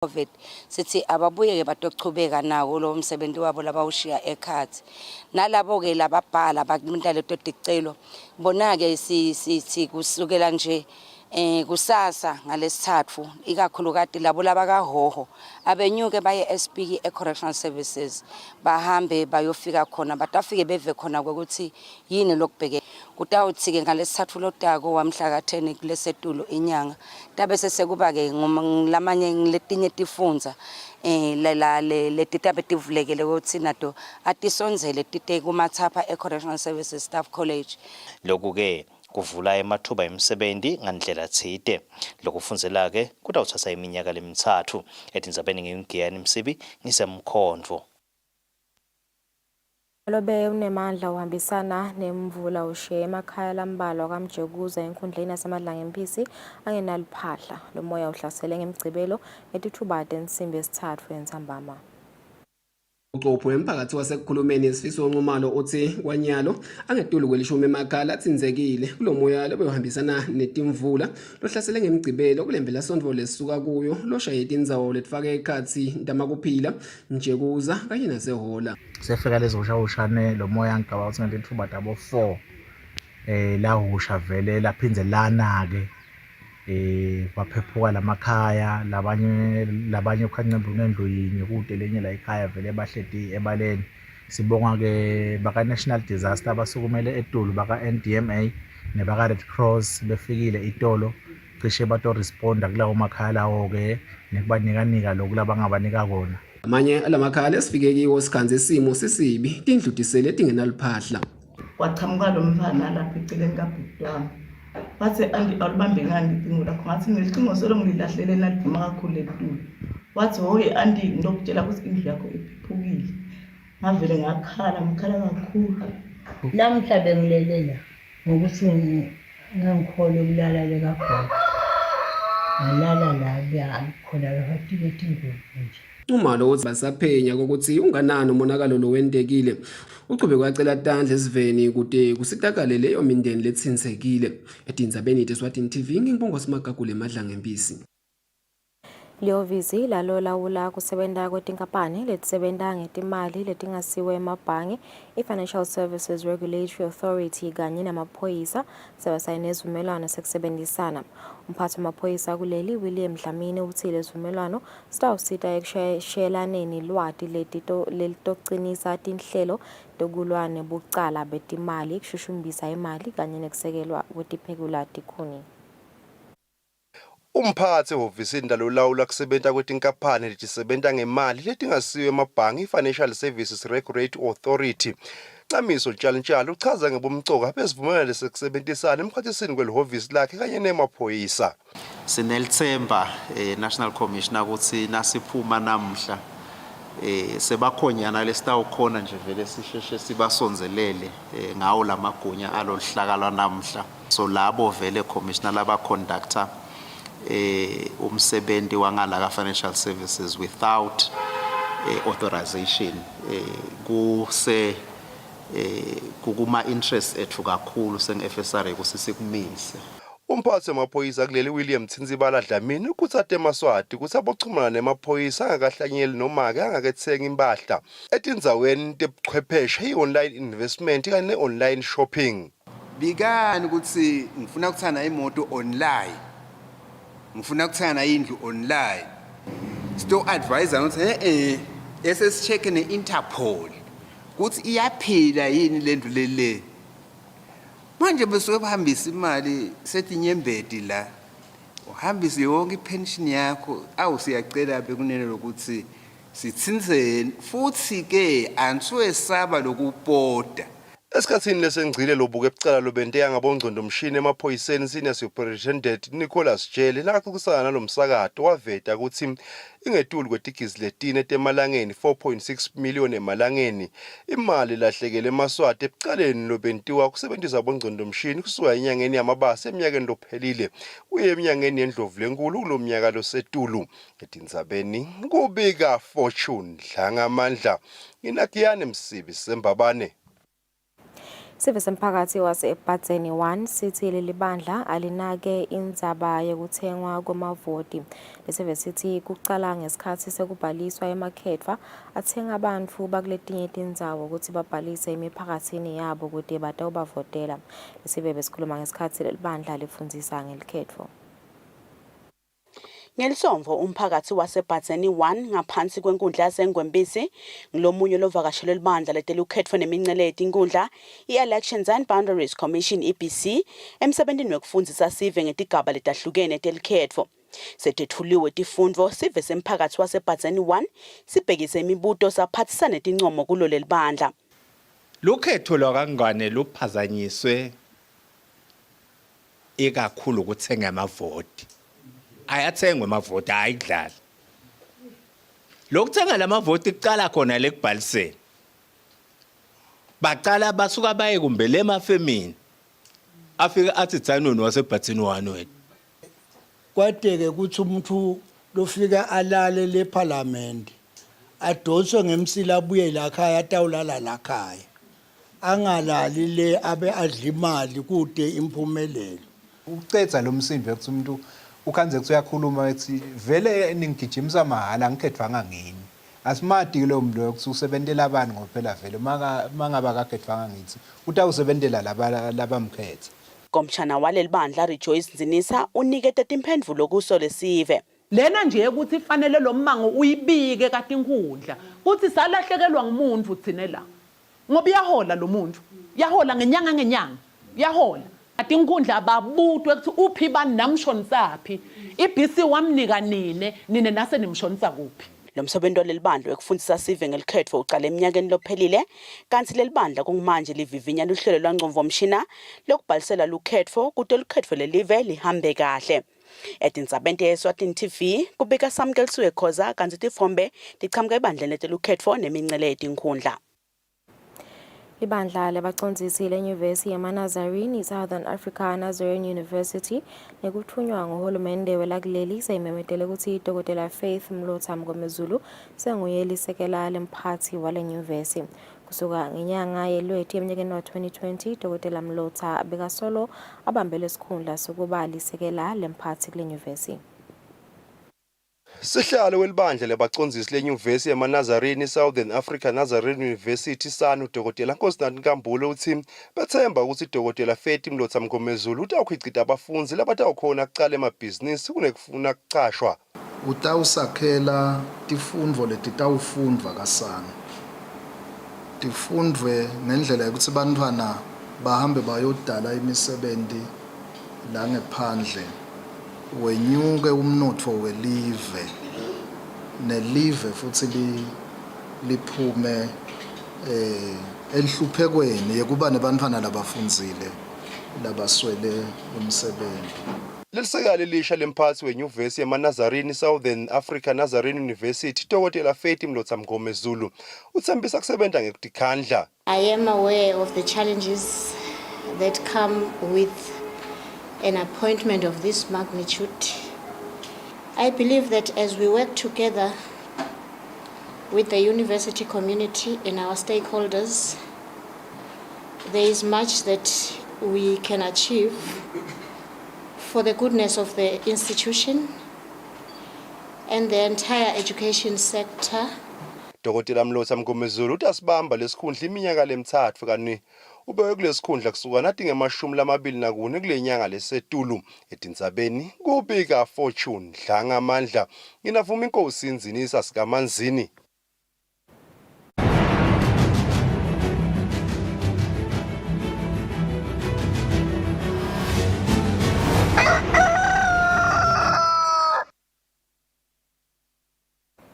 COVID sithi ababuye ke batochubeka nawo lo msebenzi wabo labawushiya ekhathi nalabo ke lababhala bakuminta leto ticelo bona ke si kusukela nje kusasa ngalesithathu ikakhulukati labo labakahoho abenyuke baye SP Correctional Services bahambe bayofika khona batafike beve khona ukuthi yini lokubheke kutawuthi ke ngalesithathu lotako wamhla ka10 kulesetulo inyanga tabe sesekuba ke lamanye letinye tifundza letitabe tivulekele ukuthi nato atisonzele tite kumathapha Correctional Services Staff College lokhu ke kuvula emathuba emisebenzi ngandlela thide lokufundzela ke kutawuthatha iminyaka lemithathu etindzabeni ngiyingiyani Msibi ngisemkhondvo Lobe unemandla uhambisana nemvula ushiye emakhaya lambalwa kaMjekuza enkundleni yaseMadlanga empisi angenaliphahla lo moya uhlasele ngemgcibelo etithubade ensimbi esithathu entsambama Ucopho wemphakathi wasekukhulumeni isifiso onqumalo uthi kwanyalo angetulu kwelishumi emakhala atsinzekile kulomoya lobeyohambisana netimvula lohlasele ngemgcibelo kulembela sondvo lesisuka kuyo loshayeta indzawo letfake ekhatsi ntamakuphila Mjekuza kanye nasehola sefika lezoshawushane lo moya ngicabanga ukuthi ngethuba dabo 4 lahusha vele laphindze lana ke baphephuka lamakhaya labanye ukhancembu nendlu yinye kude lenye la ekhaya vele bahleti ebaleni sibonga ke baka National Disaster basukumele etulu baka NDMA nebaka Red Cross befikile itolo cishe bato responda kulawo makhaya lawo ke nekubanika lokulabangabanika kona amanye alamakhaya esifike kiwo sikhanze isimo sisibi tindlu tisele tingenaliphahla kwachamuka lo mfana lapha eceleni kabhutwami wathi alibambe ngani icingo lakho ngathi nelicingo solo ngilahlele naliduma kakhulu letulu wathi hoye andi ngokutshela ukuthi indlu yakho iphuphukile ngavele ngakhala kakhulu namhla bengilelela ngokuthi ngangikhole ukulala le kakhulu ngalala la khona lafatike indlu nje umalo uthi basaphenya ukuthi unganani umonakalo lo wendekile uqhube kwacela tandla esiveni kude kusitakale leyo mindeni letsinzekile etindzabeni Eswatini TV ngibonga simagagule Madlanga empisi Lihhovisi lawula kusebenta kwetinkampani letisebenta ngetimali letingasiwe emabhange i-Financial Services Regulatory Authority kanye namaphoyisa sebasayine isivumelwano sekusebenzisana umphathi wamaphoyisa kuleli William Dlamini uthi lesivumelwano sitawusita ekushayishelaneni lwati letitocinisa tinhlelo tokulwa nebucala betimali kushushumbisa imali kanye nekusekelwa kwetiphekula tikhuni Umphathi ehhovisini lalolawula kusebenta kwetinkampani letisebenta ngemali letingasiwe emabhange i-Financial Services Regulatory Authority Ncamiso Ntshalo uchaza ngebumcoka besivumelwano lesekusebenzisana emkhathisini kwelihhovisi lakhe kanye nemaphoyisa Sinelithemba National Commissioner ukuthi nasiphuma namhla sebakhonyana lesitawukhona nje vele sisheshe sibasonzelele ngawo lamagunya alolihlakala namhla so labo vele commissioner laba conductor umsebenzi wangala ka financial services without authorization kukuma interest ethu kakhulu senge-FSRA kusisikumise Umphathi wamaphoyisa kuleli William Tsinzibala Dlamini ukuthi atemaswati ukuthi abochumana nemaphoyisa angakahlanyeli noma ke angakethenga impahla etindzaweni tebuchwepheshe i-online investment kanye ne-online shopping bikani ukuthi ngifuna ukuthana imoto online ngifuna ukuthana indlu online store advisor ukuthi SScheck ne-Interpol ukuthi iyaphila yini lendlu lele manje bese bahambisa imali setinyembedi la uhambise yonke ipension yakho awusiyacela bekunene lokuthi sitsinzeni futhi ke ansiwesaba lokupoda Esikhathini lesengcile lobuke ebucala lobente ngabongcondo mshini emaphoyiseni senior superintendent Nicholas Jele laxoxisana nalomsakato waveta ukuthi ingetulu kwetigizi letine temalangeni 4.6 million emalangeni imali lahlekele emaswati ebucaleni lobentiwa kusebenzisa abongcondo mshini kusuka enyangeni yamabasa eminyakeni lophelile uye eminyangeni yendlovu lenkulu kulomnyaka losetulu etindzabeni kubika Fortune Dlangamandla inakiyane Msibi Sembabane Sive semphakathi wase-Eswatini 1 sithi leli bandla alinake indzaba yokuthengwa kwamavoti. Lesive sithi kucala ngesikhathi sekubhaliswa emakhetfa athenga abantu bakuletinye tindzawo ukuthi babhalise emiphakathini yabo ukuthi batawubavotela. Lesive besikhuluma ngesikhathi leli bandla lifundzisa ngelikhetfo. Ngelisomvo umphakathi wase-Eswatini 1 ngaphansi kwenkundla yaseNgwempisi ngilomunye lovakashele libandla letelukhetfo neminceleti inkundla i-Elections and Boundaries Commission EBC emsebentini wekufundzisa sive ngetigaba letahlukene telikhetfo. Setethuliwe tifundvo sive semphakathi wase-Eswatini 1 sibhekise imibuto saphathisa netincomo kulo lelibandla. Lukhetho lwakangwane luphazanyiswe ikakhulu ukuthenga amavoti. Ayathengwe amavoti ayidlala. Lokuthenga lamavoti kucala khona lekubhaliseni. Baqala basuka baye kumbe lemafemini. Afika athi tsanoni wase-Eswatini 1 wethu. Kwateke ukuthi umuntu lofika alale leParliament adonswe ngemsila abuye lakhaya atawulala lakhaya. Angalali le abe adla imali kude imphumelelo. Ucetha lo msindo ukuthi umuntu ukhanze kuthi uyakhuluma ethi vele ningigijimisa mahala ngikhethwanga ngini. Asimadi lo muntu ukuthi usebentela abantu ngophela vele mangaba akakhethwanga ngithi utawusebentela labamkhetha. Komshana waleli bandla Rejoice Nzinisa unikete timphendvulo kuso lesive. Lena nje ukuthi ifanele lo mmango uyibike katinkundla kuthi salahlekelwa ngumuntu uthine la. Ngoba yahola lo muntu. Yahola ngenyanga yahola. Atinkundla ababutwe ukuthi uphi bani namshonisa IBC wamnika nine nase nimshonisa kuphi. Lo msebenzi leli bandla wekufundisa sive ngelikhetfo uqala eminyakeni lophelile kanti leli bandla kumanje livivinya luhlelo lwancomvomshina lokubhalisela lukhetfo kude lukhetfo lelive lihambe kahle. Etindzabeni ye-Eswatini TV kubika Samkelisiwe Khoza kanti tifombe tichamka ebandleni letelukhetfo neminceleti inkundla. Ibandla labacondzisi lenyuvesi yamaNazarene Southern Africa Nazarene University nekuthunywa nguhulumende welakuleli seyimemetele ukuthi Dr. Faith Mlotha Mngomezulu senguye lisekela lemphathi wale nyuvesi. Kusuka ngenyanga yeLweti eminyakeni wa 2020 Dr. Mlotha bekasolo abambele isikhundla sokuba lisekela lemphathi kule nyuvesi. Sihlalo welibandla labacondzisi lenyuvesi yamaNazarene Southern Africa Nazarene University SANU Dr. Nkosinathi Nkambule uthi bethemba ukuthi Dr. Faith Mlotha Mngomezulu utawukhicita abafundzi labatawukhona kucala emabhizinisi kunekufuna kucashwa. Utawusakhela tifundvo letitawufundva kaSANU. Tifundwe ngendlela yokuthi bantwana bahambe bayodala imisebenzi la ngephandle. Wenyuke umnotfo welive nelive futhi liphume enhluphekweni yekuba nebantwana labafundzile labaswele umsebenzi. Lelisekala elisha lemphathi wenyuvesi yamaNazarene Southern Africa Nazarene University Dr. Faith Mlotha Mngomezulu uthembisa kusebenta ngekudikhandla. I am aware of the challenges that come with an appointment of this magnitude. I believe that as we work together with the university community and our stakeholders, there is much that we can achieve for the goodness of the institution and the entire education sector. Dr. Mlotha Mngomezulu utasibamba lesikhundla iminyaka lemithathu kani ubeke kulesikhundla kusuka nathi nge-24 kule nyanga lesetulu etindzabeni kubika Fortune Dlanga Amandla nginavuma inkosi Nzinisa sikaManzini.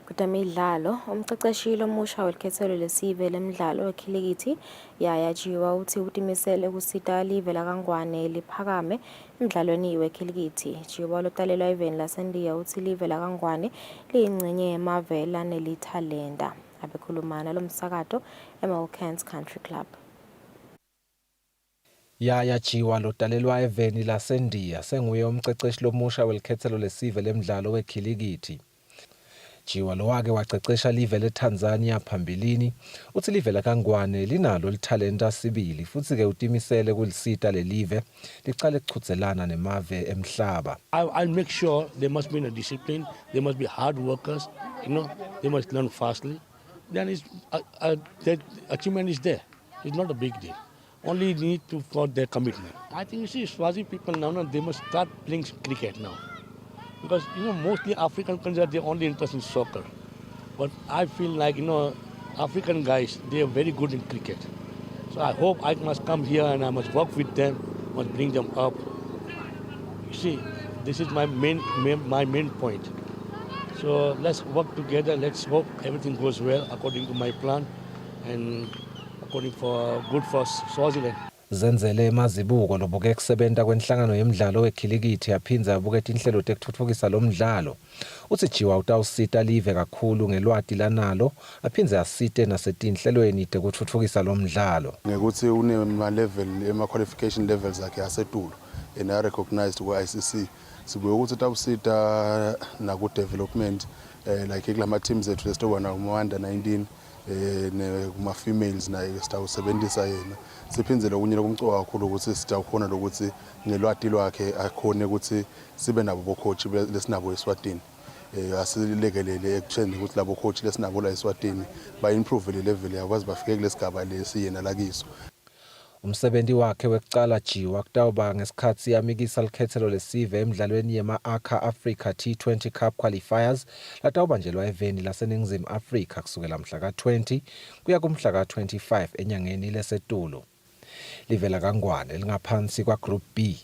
Kutemidlalo umceceshi lomusha welikhethelo lesive lemidlalo wekhilikithi yayajiwa uthi utimisele kusita live lakangwane liphakame emidlalweni wekhilikithi. Jiwa lotalelwa eveni laseNdiya uthi live lakangwane liyingcenye yemave lanelithalenta. Abekhulumana lomsakato eMilkans Country Club. Yayajiwa lotalelwa eveni laseNdiya senguye umceceshi lomusha welikhethelo lesive lemidlalo wekhilikithi. Jiwa lo wake wacecesha live leTanzania phambilini uthi live laKangwane linalo lithalenta sibili futhi ke utimisele kulisita lelive licale kuchudzelana nemave emhlaba. I'll make sure they must be in a discipline, they must be hard workers, they must learn fastly. Then that achievement is there. It's not a big deal. Only need to for their commitment. I think you see Swazi people now they must start playing cricket now. Because mostly African countries they're only interested in soccer. But I feel like African guys they are very good in cricket. So I hope I must come here and I must work with them, must bring them up. You see, this is my main point. So let's work together. Let's hope everything goes well according to my plan and according for good for Swaziland. Zenzele emazibuko lobuke kusebenta kwenhlangano yemidlalo wekhilikithi yaphinza yabuketa inhlelo tekutfutfukisa lo mdlalo. Uthi Jiwa utawusita live kakhulu ngelwati lanalo aphinze asite nasetinhlelweni tekutfutfukisa lo mdlalo. Ngekuthi unema level ema qualification levels akhe asetulu and are recognized ku ICC. Sibuye ukuthi tawusita na ku development like kulama teams ethu lesitoba na under 19 kuma females naye sitawusebenzisa yena. Siphinzele okunye lokumcoka kakhulu ukuthi sitawukhona lokuthi ngelwati lwakhe akhone ukuthi sibe nabo bocoach lesinabo eSwatini. Asilekelele ekutheni ukuthi labo coach lesinabo la eSwatini ba improve le level yakwazi bafike kulesigaba lesi yena lakiso. Umsebenzi wakhe wekucala Jiwa kutawuba ngesikhathi yamikisa likhethelo lesive emidlalweni yema-ACA Africa T20 Cup Qualifiers latawubanjelwa eveni laseNingizimu Afrika kusukela mhla ka-20 kuya kumhla ka-25 enyangeni leSetulo. Live laKangwane lingaphansi kwa-Group B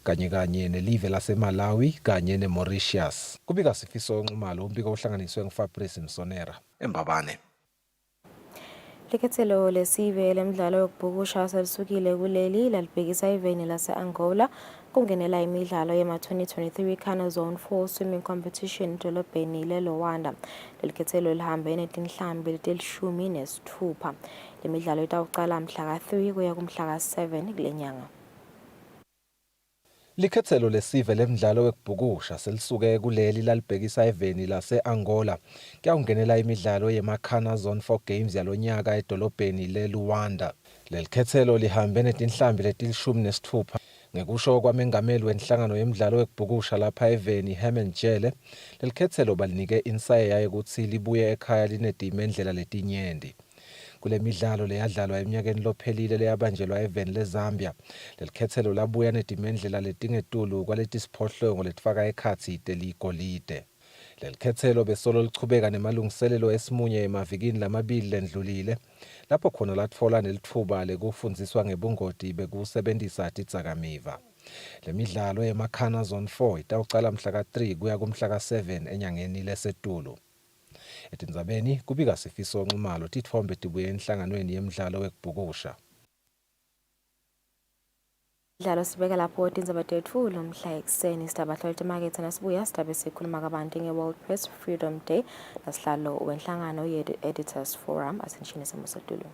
kanye nelive laseMalawi kanye neMauritius. Kubika Sifiso Nxumalo, umbiko ohlanganiswe nguFabrice Msonera eMbabane. Likhethelo lesive lemidlalo yokubhukusha selisukile kuleli lalibhekisa eveni lase-Angola kungenela imidlalo yema-2023 Cana Zone 4 Swimming Competition edolobheni leLuanda. Lelikhethelo lihambe netinhlambi letilishumi nesithupha. Le midlalo itawucala mhla ka-3 kuya kumhla ka-7 kule nyanga. Likhethelo lesive lemidlalo wekubhukusha selisuke kuleli lalibhekisa eveni lase-Angola kuyawungenela imidlalo yema-Cana Zone 4 Games yalonyaka edolobheni leLuanda. Lelikhethelo lihambe netinhlambi letilishumi nesithupha. Ngekusho kwamengameli wenhlangano yemidlalo wekubhukusha lapha eveni Herman Jele, lelikhethelo balinike insaye ukuthi libuye ekhaya linedimendlela letinyenti. Kule midlalo leyadlalwa eminyakeni lophelile leyabanjelwa eveni leZambia. Lelikhethelo labuya nedimendlela letingetulu kwaletisiphohlongo letifaka ekhatsi teligolide. Lelikhethelo besolo lichubeka nemalungiselelo esimunye emavikini lamabili lendlulile lapho khona latfola nelithuba lekufundziswa ngebungoti bekusebentisa tidzakamiva. Le midlalo yema-Cana Zone 4 itawucala mhla ka-3 kuya kumhla ka-7 enyangeni leSetulo. Etindzabeni kubika Sifiso Nxumalo, titfombe tibuye enhlanganweni yemidlalo wekubhukusha. Idlalo sibeka lapho tindzaba tethu lomhla ekuseni sidaba hlole timakethe nasibuya sidabe sikhuluma kabanti nge-World Press Freedom Day nasihlalo wenhlangano ye-Editors Forum asenishini seMosetulo.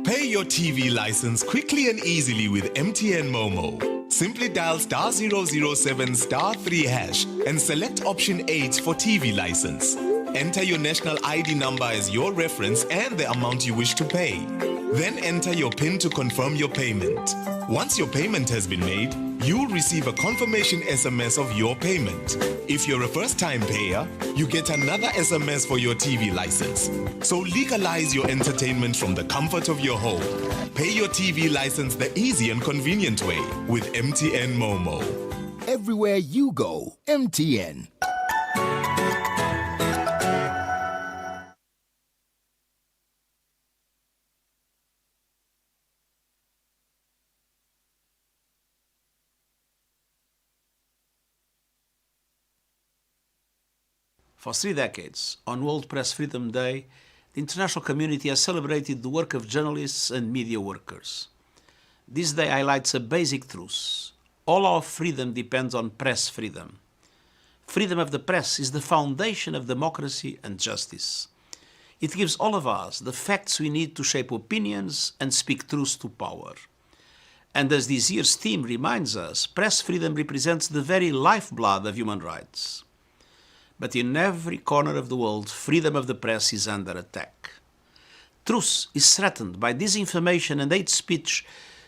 Pay your TV license quickly and easily with MTN Momo. Simply dial *007 *3 hash and select option 8 for TV license. Enter your national ID number as your reference and the amount you wish to pay. Then enter your PIN to confirm your payment. Once your payment has been made, you'll receive a confirmation SMS of your payment. If you're a first-time payer, you get another SMS for your TV license. So legalize your entertainment from the comfort of your home. Pay your TV license the easy and convenient way with MTN Momo. Everywhere you go, MTN. For 3 decades, on World Press Freedom Day, the international community has celebrated the work of journalists and media workers. This day highlights a basic truth. All our freedom depends on press freedom. Freedom of the press is the foundation of democracy and justice. It gives all of us the facts we need to shape opinions and speak truth to power. And as this year's theme reminds us, press freedom represents the very lifeblood of human rights. But in every corner of the world, freedom of the press is under attack. Truth is threatened by disinformation and hate speech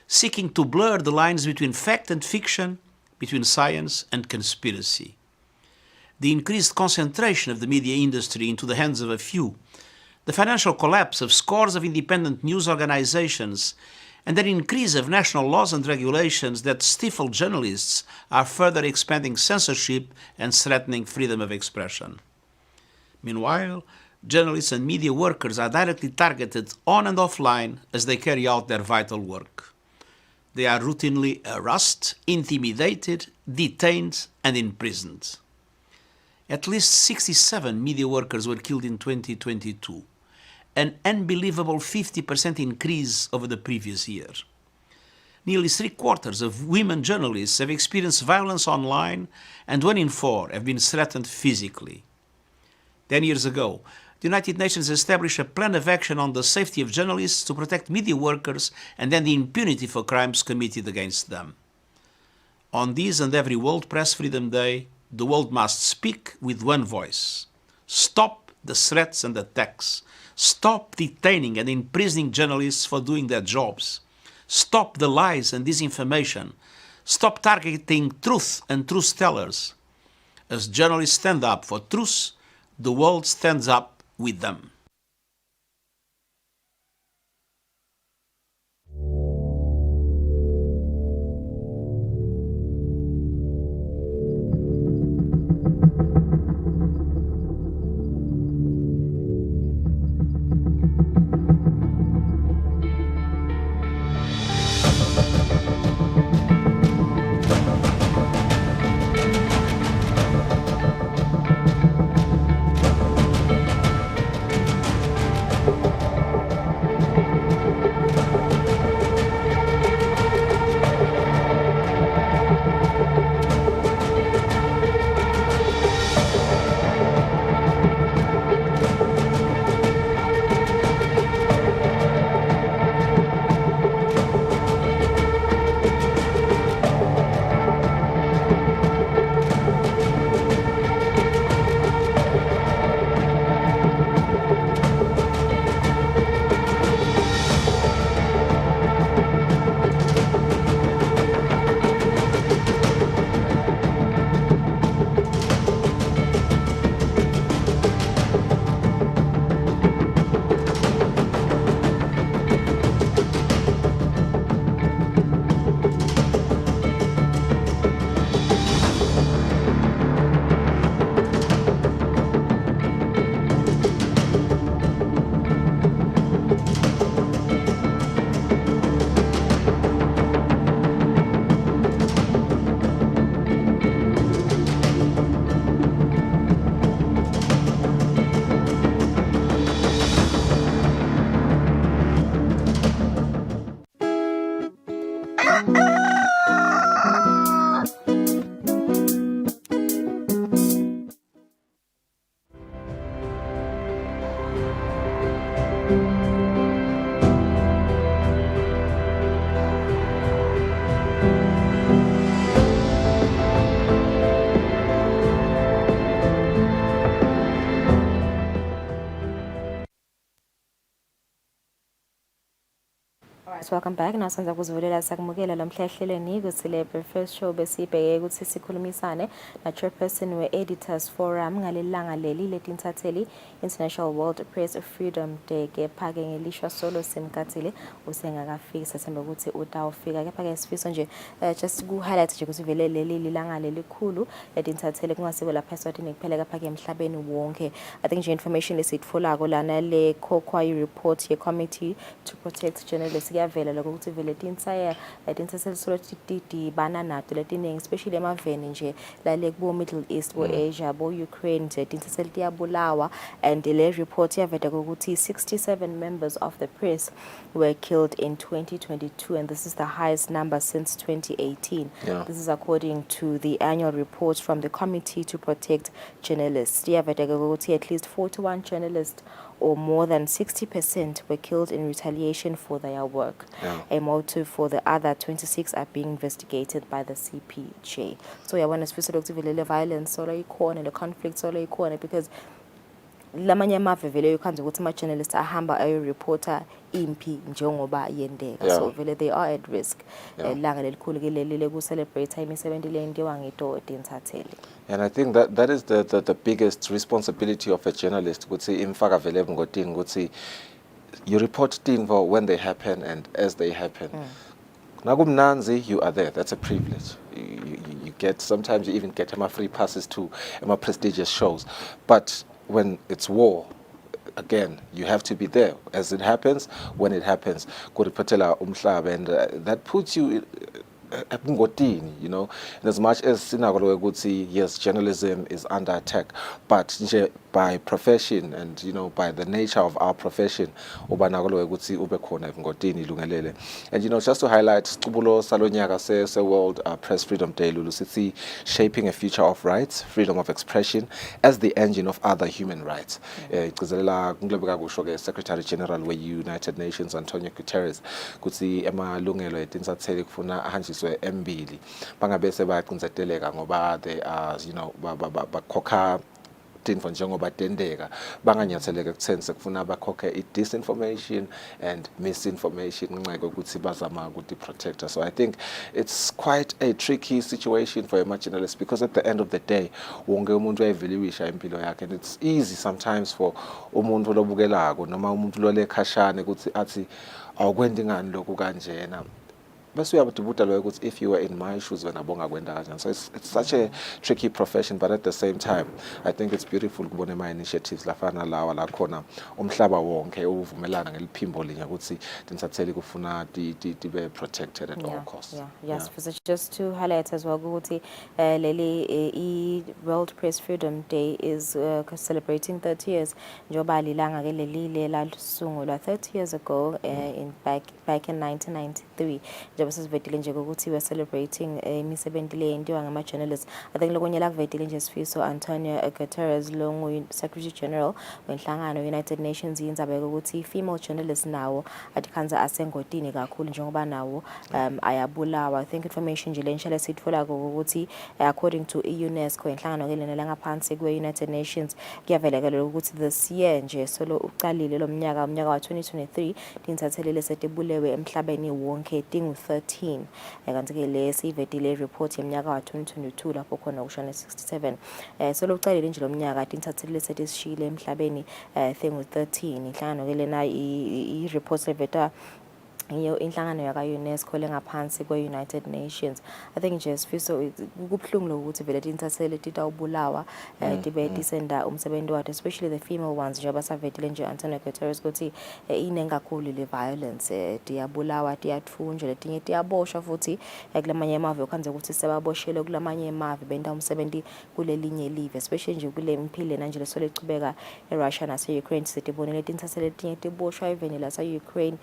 seeking to blur the lines between fact and fiction, between science and conspiracy. The increased concentration of the media industry into the hands of a few, the financial collapse of scores of independent news organizations, and an increase of national laws and regulations that stifle journalists are further expanding censorship and threatening freedom of expression. Meanwhile, journalists and media workers are directly targeted on and offline as they carry out their vital work. They are routinely harassed, intimidated, detained, and imprisoned. At least 67 media workers were killed in 2022. An unbelievable 50% increase over the previous year. Nearly 3/4 of women journalists have experienced violence online, and 1 in 4 have been threatened physically. 10 years ago, the United Nations established a plan of action on the safety of journalists to protect media workers and then the impunity for crimes committed against them. On this and every World Press Freedom Day, the world must speak with one voice. Stop the threats and attacks. Stop detaining and imprisoning journalists for doing their jobs. Stop the lies and disinformation. Stop targeting truth and truth tellers. As journalists stand up for truth, the world stands up with them. welcome back. Nasanza kuzivulela sakumukela lo mhlehlelweni Kusile Breakfast Show besibheke ukuthi sikhulumisane na chairperson we-Editors Forum ngalelanga leli letintatheli International World Press Freedom Day. Kepha-ke ngelishwa solo simkathile usengakafiki, sathemba ukuthi utawufika. Kepha-ke sifiso nje just ku-highlight nje ukuthi vele leli lilanga lelikhulu letintatheli kungasiko lapha Eswatini kuphela, kepha-ke emhlabeni wonke. I think nje information lesiyitfolako lana le kokwa report ye committee to protect journalists kuyavela lokho ukuthi vele tintatheli solo tidibana nato letiningi, especially emaveni nje lale kubo Middle East, bo Asia, bo Ukraine nje tintatheli tiyabulawa. And le report yavela ukuthi 67 members of the press were killed in 2022, and this is the highest number since 2018. This is according to the annual report from the Committee to Protect Journalists. Yavela ukuthi at least 41 journalists or more than 60% were killed in retaliation for their work. A motive for the other 26 are being investigated by the CPJ. So I want to specifically vele violence solo ikhona, the conflict solo ikhona, because lamanye amave vele ukhanze ukuthi ama journalists ahamba ayo-reporter impi njengoba yendeka. So vele they are at risk. Langa lelikhulu ke leli leku-celebrate imisebenzi le yenziwa ngitoti intatheli. And I think that is the biggest responsibility of a journalist, ukuthi imfaka vele ebungotini ukuthi you report things when they happen and as they happen. Nakumnanzi, you are there. That's a privilege. You get, sometimes you even get free passes to prestigious shows. But when it's war, again, you have to be there as it happens, when it happens. Kuripatela umhlaba, and that puts you you know, and as much as sinagolo ukuthi yes, journalism is under attack, but by profession and by the nature of our profession, ubanagolo ukuthi ube khona evungotini lungelele. And just to highlight Tubulo Salonyaka says World Press Freedom Day, Lulu City, shaping a future of rights, freedom of expression as the engine of other human rights. Secretary General we United Nations Antonio Guterres kuti emalungelo etinsatheli kufuna ahanjiswe embili bangabese baqinzeteleka ngoba they are bakhokha tinfo njengoba tendeka banganyatheleka ekutheni sekufuna bakhokhe i-disinformation and misinformation ngenxa yokuthi bazama ukuthi protect us. So I think it's quite a tricky situation for a journalist, because at the end of the day wonke umuntu uyayivilisha impilo yakhe, and it's easy sometimes for umuntu lobukelako noma umuntu lole khashane ukuthi athi awukwendi ngani lokhu kanjena. If you were in my shoes, so it's such a tricky profession, but at the same time, I think it's beautiful kubona my initiatives lafana lawa la khona umhlaba wonke uvumelana ngeliphimbo linye ukuthi tinsatheli kufuna be protected at all costs. Yes, just to highlight as well ukuthi leli World Press Freedom Day is celebrating 30 years njoba lilanga ke leli lasungulwa 30 years ago back in 1993. Njengoba nje ukuthi we celebrating imisebenzi le yenziwa ngama journalists. I think lokunye lakuvedile nje sifiso Antonio Guterres lo ngu Secretary General wenhlangano United Nations yindzaba ukuthi female journalists nawo atikhanza asengotini kakhulu njengoba nawo ayabulawa. I think information nje lenhlala sithola ukuthi according to UNESCO inhlangano ke lena langaphansi kwe United Nations kuyavelekela ukuthi this year nje solo uqalile lo umnyaka wa 2023 tintathelele setebulewe emhlabeni wonke tingu 13. Kanti ke le sivedile report yeminyaka wa 2022 lapho khona kushone 67. Solo uqalile nje lo mnyaka tintathelele setishile emhlabeni tingu 13. Inhlangano ke lena I report seveta iyo inhlangano yaka UNESCO lengaphansi kwe United Nations. I think nje sifiso kubhlungu lokuthi vele tintatheli titawubulawa tibe tisenda umsebenzi wakhe, especially the female ones njengoba savedile nje Antonio Guterres ukuthi inengakhulu le violence tiyabulawa tiyathunjwa letinye tiyaboshwa futhi kulamanye amave ukhanze ukuthi sebaboshele kulamanye amave benda umsebenzi kulelinye live, especially nje kule mphile nanje lesole icubeka eRussia nase Ukraine sitibonele tintatheli letinye tiboshwa even la sa Ukraine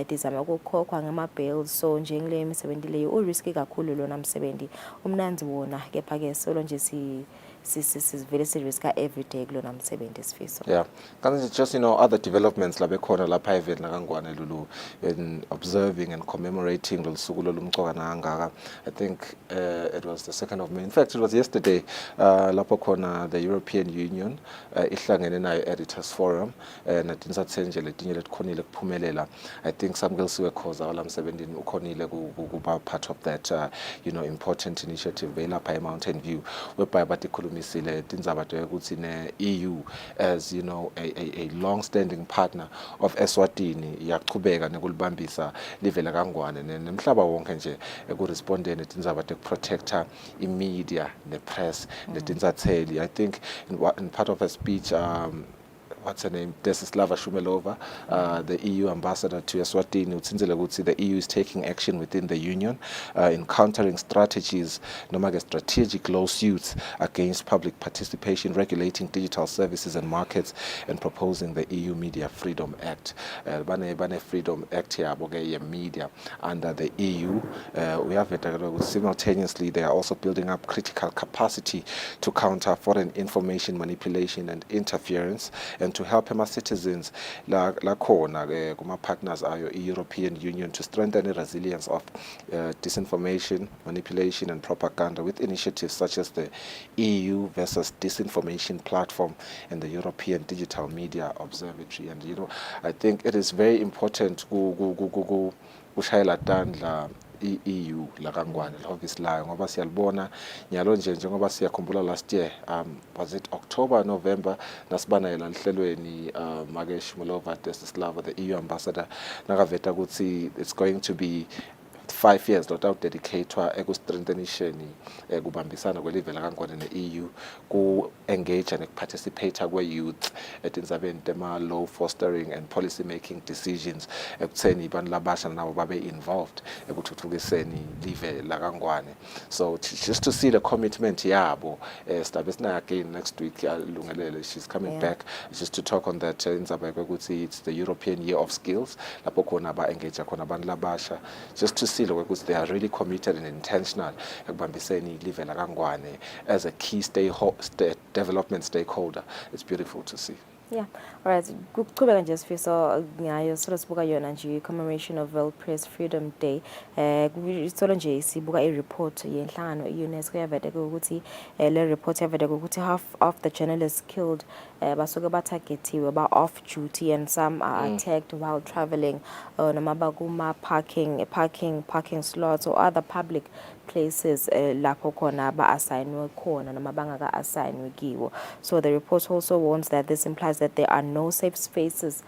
tizama ukukhokhwa ngama-bails. So njengile imisebenzi leyo uriski kakhulu lona msebenzi umnanzi wona, kepha ke solo nje sivele siriska every day kulona msebenzi sifiso. Yeah, kanti just other developments labe khona lapha eveni nakangwane lulu in observing and commemorating losuku lolumcoka nangaka. I think it was the 2nd of May. In fact, it was yesterday lapho khona the European Union ihlangene nayo Editors Forum natinza tsenje letinye letikhonile kuphumelela. I think Samgelsiwe Khoza wala msebenzini ukhonile kuba part of that important initiative belapha eMountain View whereby batikhulumisile tindzaba ukuthi ne EU as a long-standing partner of Eswatini iyachubeka nekulibambisa live lakangwane nemhlaba wonke nje ekurespondeni tindzaba protector imedia nepress netinzatheli. I think in part of a speech what's her name, Desislava Shumelova, the EU ambassador to Eswatini, utsinzile ukuthi the EU is taking action within the union in countering strategies, strategic lawsuits against public participation, regulating digital services and markets, and proposing the EU Media Freedom Act. Bane Freedom Act yabo ke media under the EU. We have it simultaneously. They are also building up critical capacity to counter foreign information manipulation and interference, and to help our citizens la khona kuma partners ayo European Union to strengthen the resilience of disinformation, manipulation and propaganda with initiatives such as the EU versus Disinformation Platform and the European Digital Media Observatory. And I think it is very important kushayela tandla EU lakangwane obviously ngoba siyalibona nyalo njengoba siyakhumbula last year was it October November nasibanayela lihlelweni make Shumelova Desislava the EU ambassador nakaveta ukuthi it's going to be 5 years without dedicatwa ekustrengthenisheni kubambisana kwelive lakangwane ne-EU ku-engage and participate kwe-youth etindzabeni tema-law fostering and policy making decisions ekutheni abantu labasha nabo babe involved ekuthuthukiseni live lakangwane. So just to see the commitment yabo sidabe sinayo again next week Lungelele, she's coming back just to talk on that indzaba ukuthi it's the European Year of Skills lapho khona ba-engage khona abantu labasha just to see because they are really committed and intentional ekubambiseni live lakangwane as a key development stakeholder. It's beautiful to see. Yeah, all right. Kuchubeka nje sifiso ngayo solo sibuka yona nje commemoration of World Press Freedom Day. Solo nje sibuka i-report yenhlangano i-UNESCO yavete ukuthi le report yavete ukuthi half of the journalists killed basuke batargetiwe ba off duty and some are attacked while traveling noma bakuma parking slots or other public places lapho khona ba-assignwe khona noma bangaka-assignwe kiwo. So the report also warns that this implies that there are no safe spaces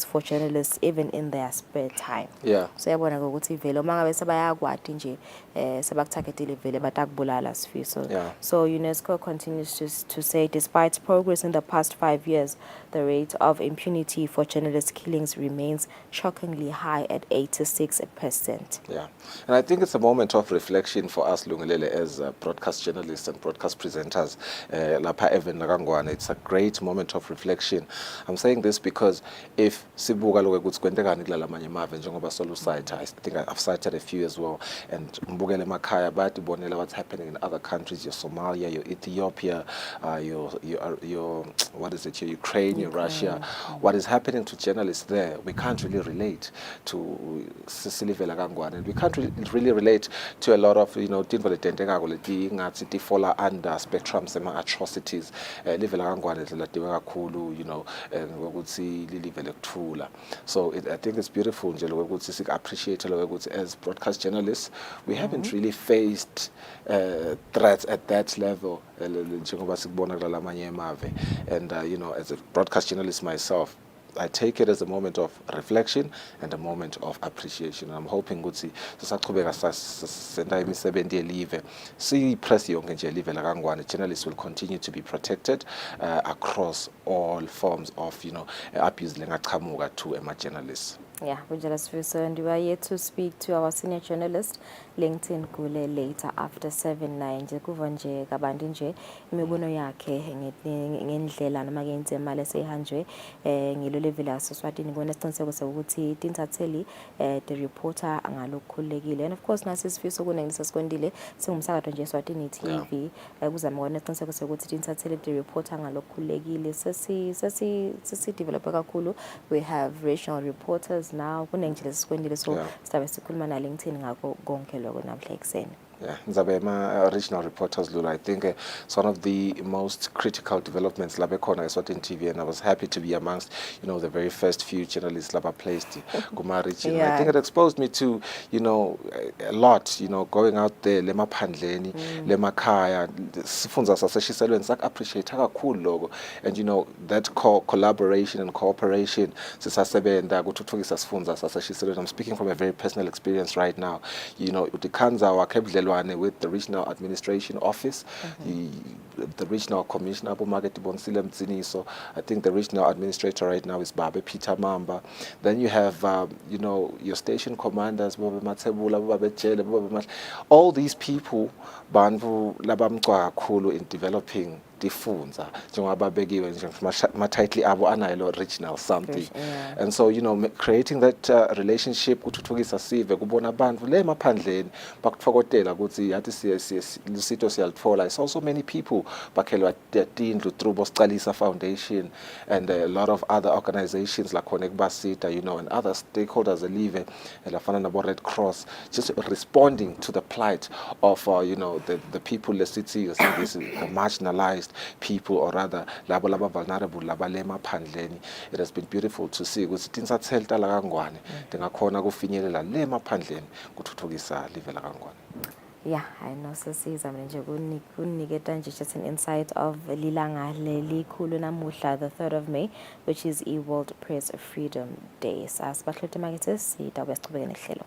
for journalists even in their spare time. Yeah. So yabona ukuthi vele uma ngabe sebayakwati nje sebakuthagetile vele batakubulala sifiso. Yeah. So UNESCO continues to say despite progress in the past 5 years, the rate of impunity for journalist killings remains shockingly high at 86%. Yeah, and I think it's a moment of reflection for us Lungelele as broadcast journalists and broadcast presenters. Lapha even lakangwane, it's a great moment of reflection. I'm saying this because if sibuka lokho ukuthi kwentekani kulala amanye amave njengoba solo site, I think I've cited a few as well, and mbukele emakhaya bayatibonela what's happening in other countries, your Somalia, your Ethiopia, your what is it, your Ukraine, your Russia. What is happening to journalists there, we can't really relate to Silive lakangwane, and we can't really relate to a lot of tinvo letenteka leti ngathi ti fall under spectrum sema atrocities live lakangwane latiwe kakhulu ukuthi lilive lekuthula. So I think it's beautiful nje ukuthi sik appreciate ukuthi as broadcast journalists we haven't really faced threats at that level njengoba sikubona kulala amanye amave. And as a broadcast journalist myself, I take it as a moment of reflection and a moment of appreciation. And I'm hoping ukuthi sisaqhubeka senta imisebenzi yelive siyipress yonke nje live lakangwane, journalists will continue to be protected across all forms of abuse lengaqhamuka to ama journalists. Yeah, Bujalas Fuso, and we are here to speak to our senior journalist, LinkedIn Gule, later after 7-9. Nje kuva nje kabanti nje imibono yakhe ngendlela noma ngenzemali eseyihanjwe ngilo level yaseSwatini ngone siqiniseko sokuthi tintatheli the reporter angalokukhulekile, and of course nasi sifiso kunengisa sikondile singumsakazo nje eSwatini TV kuzama ngone siqiniseko sokuthi tintatheli the reporter angalokukhulekile sesi develop kakhulu. We have regional reporters now kunenje lesikwendile so sizabe sikhuluma na LinkedIn ngakho konke lokho namhla ekseni. Yeah, Nzabema, regional reporters, Lula. I think it's one of the most critical developments Labekona Eswatini TV, and I was happy to be amongst, the very first few journalists Laba placed Guma region. I think it exposed me to, a lot, going out there, Lema Pandleni, Lema Kaya, Sifunza Sasashiselo, and Sak appreciate kakhulu logo. And that collaboration and cooperation, Sisasebe and Dagututugisa Sifunza Sasashiselo. I'm speaking from a very personal experience right now. Utikanza Wakebile with the regional administration office, the regional commissioner Abu Market Bonsile Mzini. So I think the regional administrator right now is Babe Peter Mamba. Then you have your station commanders, all these people Banvu Labamkwa Kulu in developing Difunza, njengoba bekiwe nje ma title abo anayilo regional something. And so creating that relationship kuthuthukisa sive kubona abantu le maphandleni bakufokotela ukuthi yathi sisito siyalithola. It's also many people bakhelwa tindlu through Bosicalisa Foundation and a lot of other organizations like Connect Basita, and other stakeholders alive lafana nabo Red Cross, just responding to the plight of the people in the city, the marginalized people, or rather laba vulnerable laba lema phandleni. It has been beautiful to see ukuthi tinsatheli talakangwane tingakhona kufinyelela lema phandleni kuthuthukisa live lakangwane. Yeah, I know sisiza mina nje kuniketa nje just an insight of lilanga lelikhulu namuhla, the 3rd of May, which is World Press Freedom Day. Sasibahlothe makithi sidaba sichubeke nehlelo.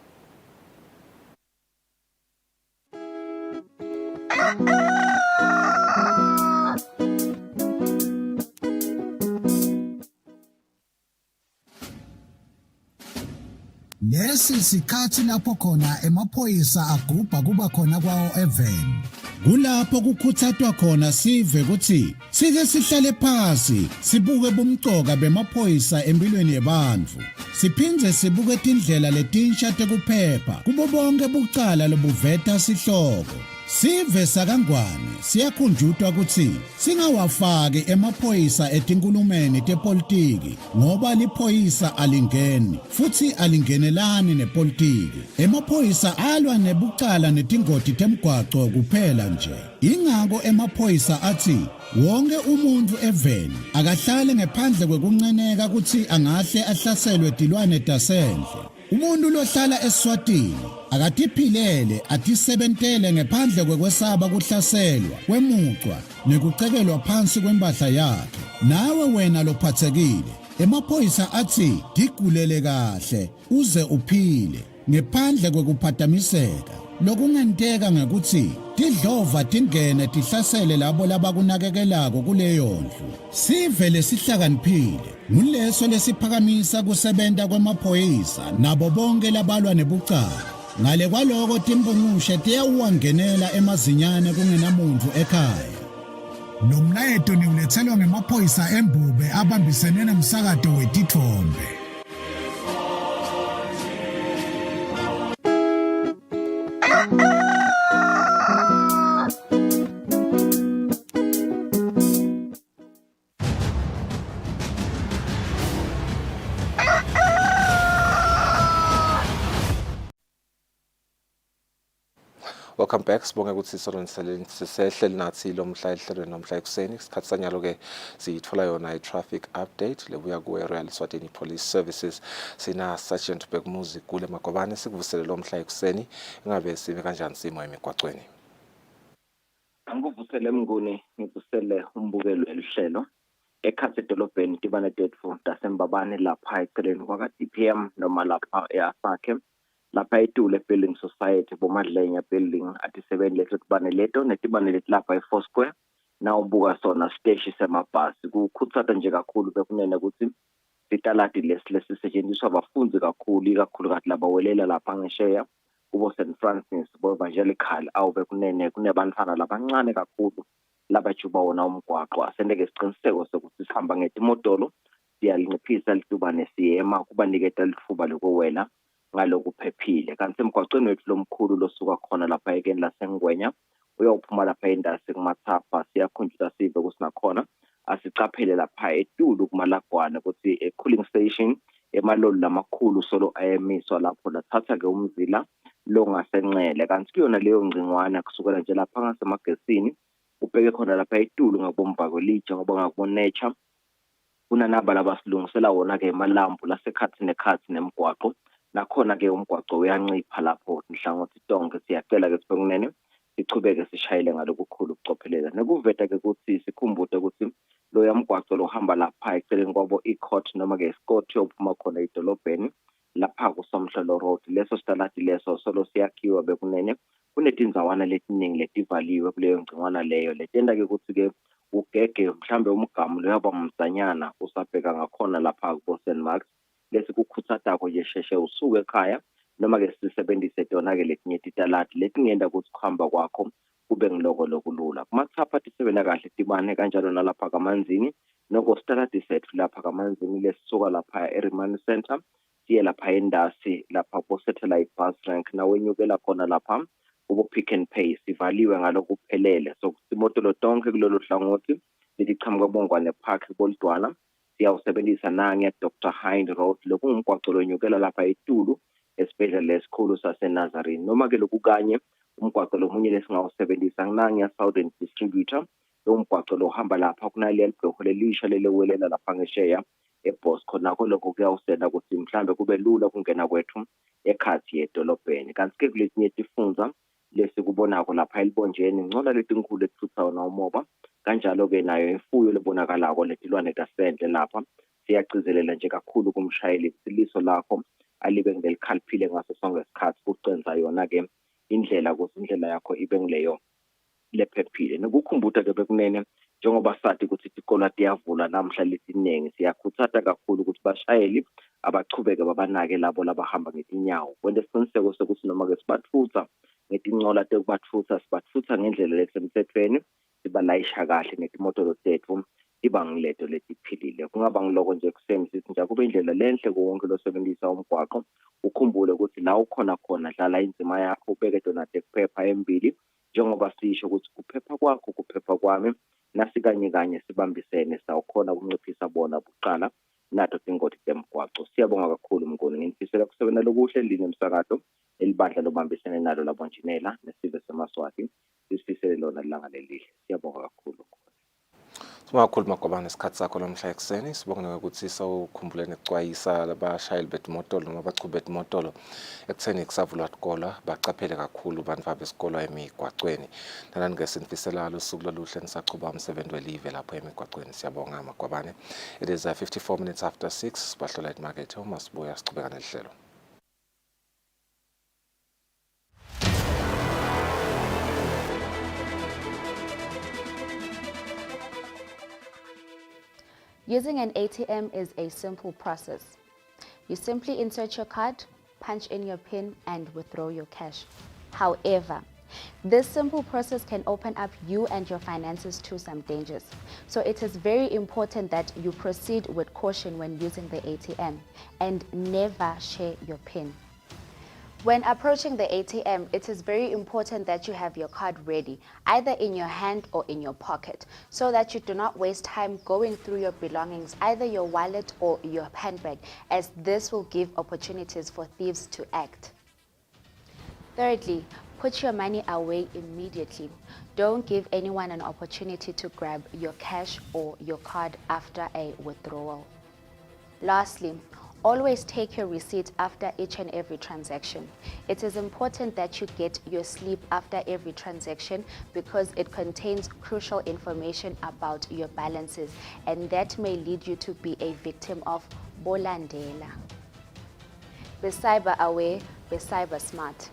Lesi sikhathi lapho khona emaphoyisa agubha kuba khona kwawo eveni. Kulapho kukhuthathwa khona sive ukuthi sike sihlale phansi sibuke bomcoka bemaphoyisa empilweni yabantu. Siphindze sibuke indlela letinsha tekuphepha kubo bonke bucala lobuveta sihloko. Sive sakangwane siyakhunjutwa ukuthi singawafaki emaphoyisa etinkulumeni tepolitiki ngoba liphoyisa alingeni futhi alingenelani nepolitiki. Emaphoyisa alwa nebucala netingoti temgwaco kuphela nje. Ingako emaphoyisa athi wonke umuntu eveni akahlale ngaphandle kwekunceneka ukuthi angahle ahlaselwe tilwane tasendle. Umuntu lohlala eSwatini akatiphilele atisebentele ngaphandle kwekwesaba kuhlaselwa kwemucwa nekucekelwa phansi kwempahla yakhe. Nawe wena lophathekile emaphoyisa athi digulele kahle uze uphile ngaphandle kwekuphatamiseka. Lokungenteka ngekuthi tidlova tingene tihlasele labo labakunakekelako kuleyo ndlu. Sivele sihlakaniphile nguleso lesiphakamisa kusebenta kwemaphoyisa nabo bonke labalwa nebucala. Ngale kwaloko timbungushe tiyawuwangenela emazinyane kungenamuntu ekhaya. Lo mlayeto niulethelwa ngemaphoyisa embube abambisene nomsakato wetithombe. Welcome back. Sibonge ukuthi sisehleli nathi lo mhla ehlelweni nomhla ekuseni. Isikhathi sanyalo ke siyithola yona i-traffic update lebuya ku-Royal Eswatini Police Services. Sina Sergeant Bekmuzi kule Magobane sikuvusele lo mhla ekuseni. Ingabe sime kanjani simo emigwaqweni? Angivusele Mnguni, ngivusele umbukelo welihlelo. Ekhatsi edolobheni Tibane Tetfu tasembabane lapha eceleni kwaka DPM noma lapha eAsakhe. Lapha etule Building Society bomadlenya building ati7 letibane leto netibane leti lapha e4 square na ubuka sona stage semabhasi kukhuthaza nje kakhulu bekunene ukuthi sitaladi lesisetshenziswa abafundi kakhulu ikakhulukazi labawelela lapha ngesheya kubo St Francis bo Evangelical awube kunebantwana labancane kakhulu labajuba wona umgwaqo asendeke isiqiniseko sokuthi sihamba ngetimodolo siyalinciphisa litubane siyema kubaniketa lithuba lokuwela ngalokuphephile kanti emgwaqweni wethu lomkhulu losuka khona lapha ekeni laseNgwenya uyawuphuma lapha endasi kumathapha siyakhunjula sive kusinakhona asicaphele lapha eTulu kumalagwana ukuthi cooling station emaloli lamakhulu solo ayemiswa lapho lathatha ke umzila longasenxele kanti kuyona leyo ngcingwana kusukela nje lapha ngasemagesini ubheke khona lapha eTulu ngabomba kwelitsha ngoba ngakunature kunanaba labasilungisela wona ke emalambu lasekhathi nekhathi nemgwaqo nakhona ke umgwaqo uyancipha lapho nhlangothi tonke siyacela ke sibekunene sichubeke sishayele ngalokukhulu ukucophelela nekuveta ke ukuthi sikhumbude ukuthi lo yamgwaqo lohamba lapha eceleni kwabo icourt noma ke iskoti yophuma khona edolobheni lapha kuSomhlolo Road leso sitaladi leso solo siyakhiwa bekunene kunetinzawana letiningi letivaliwe kuleyo ngcingwana leyo letenda ke ukuthi ke ugege mhlambe umgamu loyaba msanyana usabheka ngakhona lapha ku St Marks lesi kukhuthatako yesheshe usuke ekhaya noma ke sisebenzise tona ke letinye titaladi letingenda ukuthi kuhamba kwakho kube ngiloko lokulula kumathapha tisebena kahle tibane kanjalo nalapha kamanzini noko sitaladi sethu lapha kamanzini lesisuka lapha eRimani Center siye lapha endasi lapha ku satellite bus rank nawenyukela khona lapha ubo Pick and Pay sivaliwe ngalokuphelele so imotolo tonke kulolu hlangothi lichamuka Bongwane Park Bolidwana siyawusebenzisa nange Dr Hind Road lokungumgwaqo lonyukela lapha eTulu esibhedlela esikhulu saseNazarene noma ke lokukanye umgwaqo lomunye lesingawusebenzisa nange Southern Distributor lo mgwaqo lohamba lapha kunaleli bhoko lelisha lelewelela lapha ngesheya eBosco nakho lokho kuyawusenda ukuthi mhlambe kube lula kungena kwethu ekhathi edolobheni kanti ke kuletinye tifundza lesikubonako lapha elibonjeni ngcola letinkulu ethuthayo nawumoba kanjalo ke nayo imfuyo lebonakalako letilwane tasendle lapha siyagcizelela nje kakhulu kumshayeli isiliso lakho alibe ngelikhaliphile ngaso sonke isikhathi kucenza yona ke indlela kusindlela yakho ibe ngileyo lephephile nokukhumbuta ke bekunene njengoba sathi ukuthi isikole tiyavula namhla lesiningi siyakhuthaza kakhulu ukuthi bashayeli abachubeke babanake labo labahamba ngetinyawo kwende isiqiniseko sokuthi noma ke sibathutha ngetincola tekubathutha sibathutha ngendlela lesemthethweni sibalayisha kahle ngetimotolo zethu ibangileto letiphilile kungaba ngiloko nje kusemsisi nje kube indlela lenhle konke losebenzisa umgwaqo ukhumbule ukuthi la ukhona khona dlala inzima yakho ubeke dona tekuphepha embili njengoba sisho ukuthi kuphepha kwakho kuphepha kwami nasikanye kanye sibambisene sawukhona ukunciphisa bona buqala nato tingoti temgwaqo siyabonga kakhulu mngoni ngifisela kusebenza lokuhle line umsakazo elibandla lobambisene nalo labonjinela nesizwe seMaswati sisifisele lona lilanga lelihle siyabonga kakhulu Singakhuluma kwabana isikhathi sakho lamhla ekseni sibonga ukuthi sawukhumbule necwayisa labashayeli betimotolo noma abachube betimotolo ekutheni kusavulwa isikole bacaphele kakhulu abantu besikole emigwaqweni nalani ke sinifisela usuku loluhle nisachuba umsebenzi welive lapho emigwaqweni siyabonga makwabane it is 54 minutes after 6 sibahlola imarket uma sibuya sichubeka nelihlelo Using an ATM is a simple process. You simply insert your card, punch in your PIN, and withdraw your cash. However, this simple process can open up you and your finances to some dangers. So it is very important that you proceed with caution when using the ATM and never share your PIN. When approaching the ATM, it is very important that you have your card ready, either in your hand or in your pocket, so that you do not waste time going through your belongings, either your wallet or your handbag, as this will give opportunities for thieves to act. Thirdly, put your money away immediately. Don't give anyone an opportunity to grab your cash or your card after a withdrawal. Lastly, always take your receipt after each and every transaction. It is important that you get your slip after every transaction because it contains crucial information about your balances, and that may lead you to be a victim of bolandela. Be cyber aware, be cyber smart.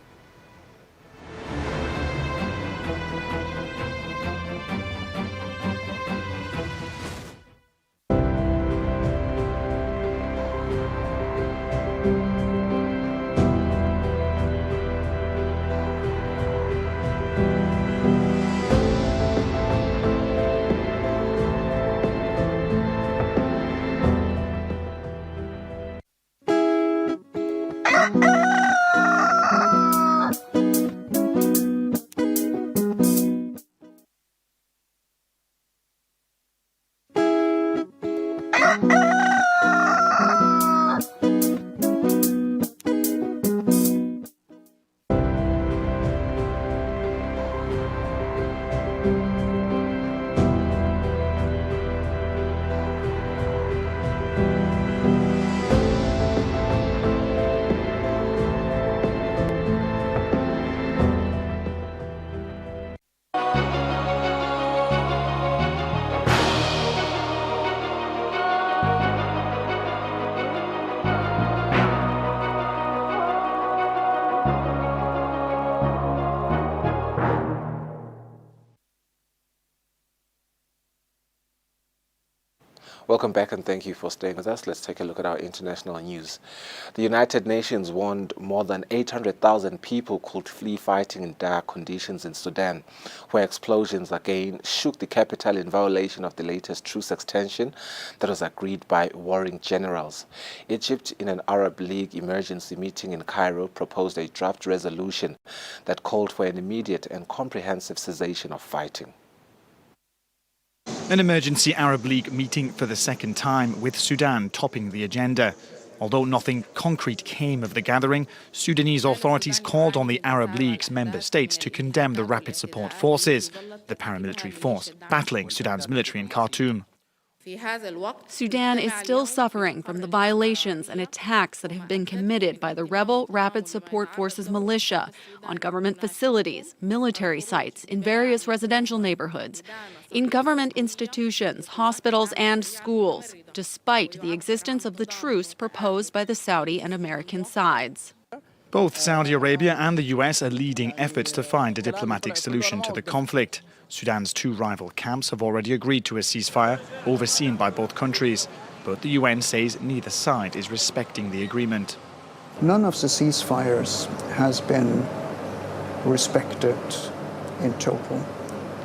Welcome back and thank you for staying with us. Let's take a look at our international news. The United Nations warned more than 800,000 people could flee fighting in dire conditions in Sudan, where explosions again shook the capital in violation of the latest truce extension that was agreed by warring generals. Egypt, in an Arab League emergency meeting in Cairo, proposed a draft resolution that called for an immediate and comprehensive cessation of fighting. An emergency Arab League meeting for the second time, with Sudan topping the agenda. Although nothing concrete came of the gathering, Sudanese authorities called on the Arab League's member states to condemn the Rapid Support Forces, the paramilitary force battling Sudan's military in Khartoum. Sudan is still suffering from the violations and attacks that have been committed by the rebel Rapid Support Forces militia on government facilities, military sites, in various residential neighborhoods, in government institutions, hospitals and schools, despite the existence of the truce proposed by the Saudi and American sides. Both Saudi Arabia and the US are leading efforts to find a diplomatic solution to the conflict. Sudan's two rival camps have already agreed to a ceasefire, overseen by both countries. But the UN says neither side is respecting the agreement. None of the ceasefires has been respected in total.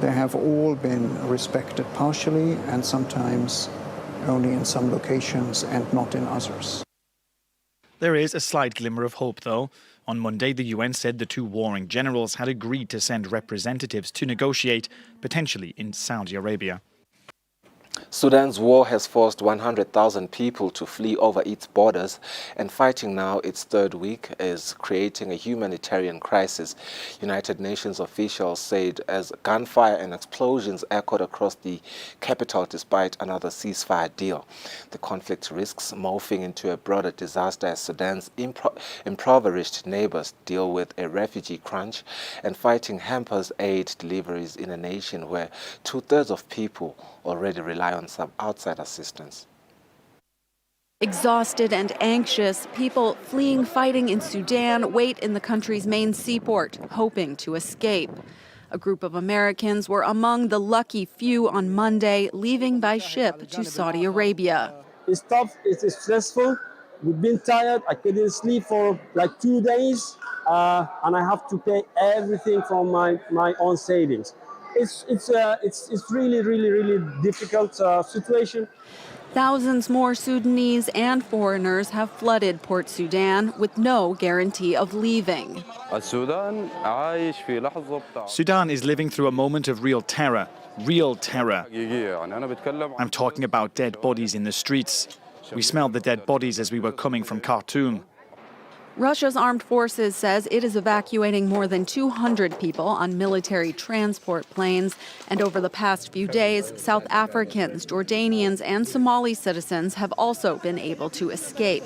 They have all been respected partially and sometimes only in some locations and not in others. There is a slight glimmer of hope, though. On Monday, the UN said the two warring generals had agreed to send representatives to negotiate, potentially in Saudi Arabia. Sudan's war has forced 100,000 people to flee over its borders, and fighting now its third week is creating a humanitarian crisis. United Nations officials said as gunfire and explosions echoed across the capital despite another ceasefire deal. The conflict risks morphing into a broader disaster as Sudan's impoverished neighbors deal with a refugee crunch, and fighting hampers aid deliveries in a nation where two-thirds of people already rely on some outside assistance. Exhausted and anxious, people fleeing fighting in Sudan wait in the country's main seaport, hoping to escape. A group of Americans were among the lucky few on Monday, leaving by ship to Saudi Arabia. It's tough, it's stressful. We've been tired. I couldn't sleep for like 2 days, and I have to pay everything from my own savings. It's really difficult situation. Thousands more Sudanese and foreigners have flooded Port Sudan with no guarantee of leaving. Sudan is living through a moment of real terror. Real terror. I'm talking about dead bodies in the streets. We smelled the dead bodies as we were coming from Khartoum. Russia's armed forces says it is evacuating more than 200 people on military transport planes. And over the past few days, South Africans, Jordanians, and Somali citizens have also been able to escape.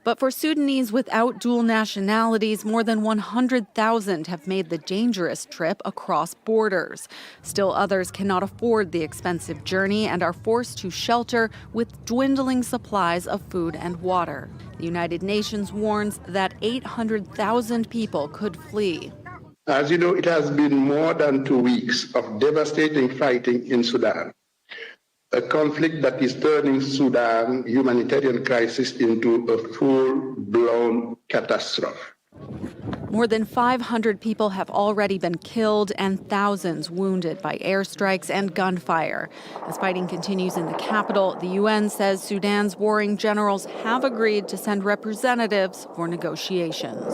But for Sudanese without dual nationalities, more than 100,000 have made the dangerous trip across borders. Still others cannot afford the expensive journey and are forced to shelter with dwindling supplies of food and water. The United Nations warns that 800,000 people could flee. As you know, it has been more than 2 weeks of devastating fighting in Sudan, a conflict that is turning Sudan's humanitarian crisis into a full-blown catastrophe. More than 500 people have already been killed and thousands wounded by airstrikes and gunfire. As fighting continues in the capital, the UN says Sudan's warring generals have agreed to send representatives for negotiations.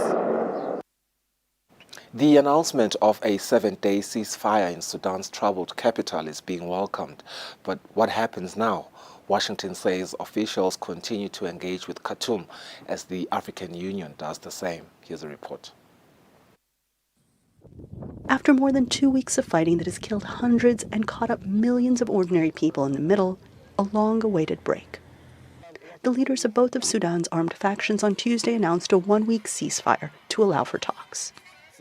The announcement of a 7-day ceasefire in Sudan's troubled capital is being welcomed. But what happens now? Washington says officials continue to engage with Khartoum as the African Union does the same. Here's a report. After more than 2 weeks of fighting that has killed hundreds and caught up millions of ordinary people in the middle, a long-awaited break. The leaders of both of Sudan's armed factions on Tuesday announced a 1-week ceasefire to allow for talks.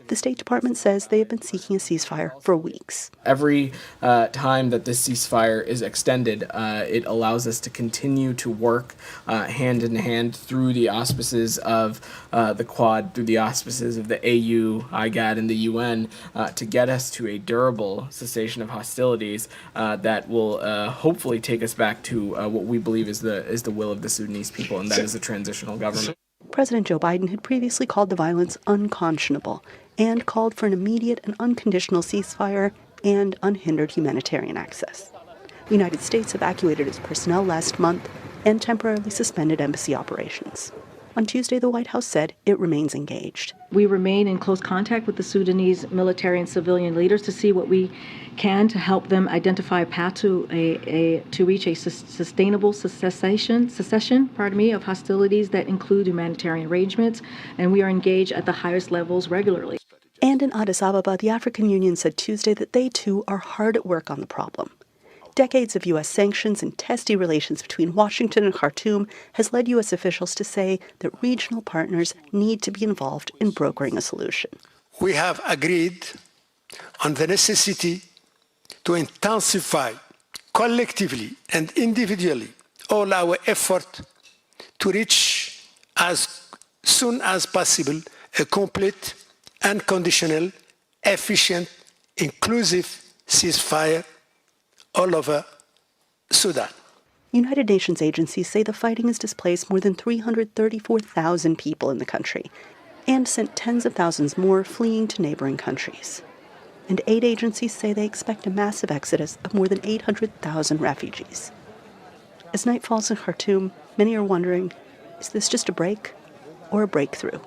The State Department says they have been seeking a ceasefire for weeks. Every time that this ceasefire is extended, it allows us to continue to work hand in hand through the auspices of the Quad, through the auspices of the AU, IGAD, and the UN to get us to a durable cessation of hostilities that will hopefully take us back to what we believe is the will of the Sudanese people, and that is a transitional government. President Joe Biden had previously called the violence unconscionable and called for an immediate and unconditional ceasefire and unhindered humanitarian access. The United States evacuated its personnel last month and temporarily suspended embassy operations. On Tuesday, the White House said it remains engaged. We remain in close contact with the Sudanese military and civilian leaders to see what we can to help them identify a path to reach a sustainable cessation of hostilities that include humanitarian arrangements, and we are engaged at the highest levels regularly. And in Addis Ababa, the African Union said Tuesday that they too are hard at work on the problem. Decades of U.S. sanctions and testy relations between Washington and Khartoum has led U.S. officials to say that regional partners need to be involved in brokering a solution. We have agreed on the necessity to intensify collectively and individually all our effort to reach as soon as possible a complete, unconditional, efficient, inclusive ceasefire all over Sudan. United Nations agencies say the fighting has displaced more than 334,000 people in the country and sent tens of thousands more fleeing to neighboring countries. And aid agencies say they expect a massive exodus of more than 800,000 refugees. As night falls in Khartoum, many are wondering, is this just a break or a breakthrough?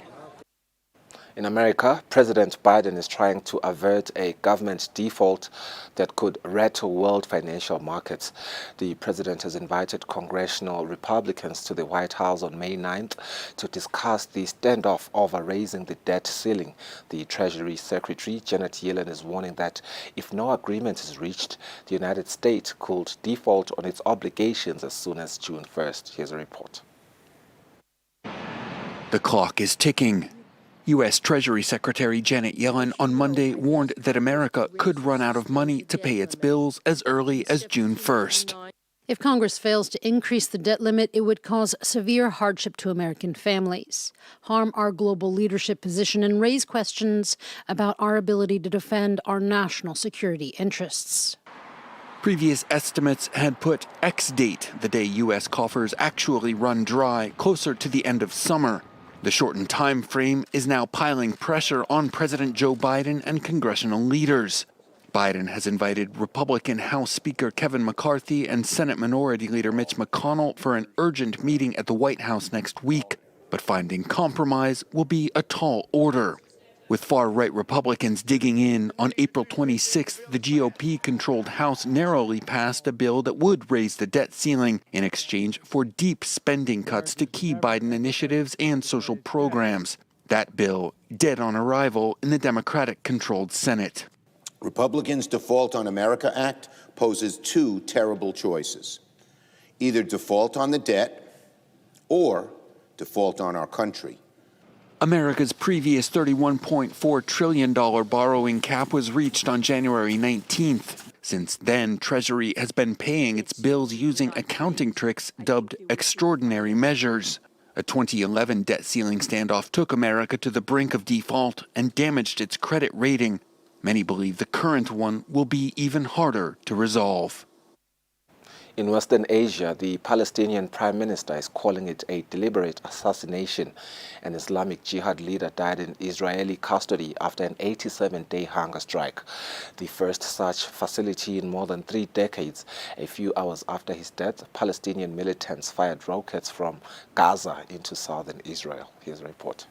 In America, President Biden is trying to avert a government default that could rattle world financial markets. The president has invited congressional Republicans to the White House on May 9th to discuss the standoff over raising the debt ceiling. The Treasury Secretary, Janet Yellen, is warning that if no agreement is reached, the United States could default on its obligations as soon as June 1st. Here's a report. The clock is ticking. U.S. Treasury Secretary Janet Yellen on Monday warned that America could run out of money to pay its bills as early as June 1st. If Congress fails to increase the debt limit, it would cause severe hardship to American families, harm our global leadership position, and raise questions about our ability to defend our national security interests. Previous estimates had put X date, the day U.S. coffers actually run dry, closer to the end of summer. The shortened time frame is now piling pressure on President Joe Biden and congressional leaders. Biden has invited Republican House Speaker Kevin McCarthy and Senate Minority Leader Mitch McConnell for an urgent meeting at the White House next week, but finding compromise will be a tall order. With far-right Republicans digging in, on April 26th, the GOP-controlled House narrowly passed a bill that would raise the debt ceiling in exchange for deep spending cuts to key Biden initiatives and social programs. That bill, dead on arrival in the Democratic-controlled Senate. Republicans' Default on America Act poses two terrible choices: either default on the debt or default on our country. America's previous $31.4 trillion borrowing cap was reached on January 19th. Since then, Treasury has been paying its bills using accounting tricks dubbed extraordinary measures. A 2011 debt ceiling standoff took America to the brink of default and damaged its credit rating. Many believe the current one will be even harder to resolve. In Western Asia, the Palestinian Prime Minister is calling it a deliberate assassination. An Islamic Jihad leader died in Israeli custody after an 87-day hunger strike, the first such facility in more than 3 decades. A few hours after his death, Palestinian militants fired rockets from Gaza into southern Israel. Here's a report.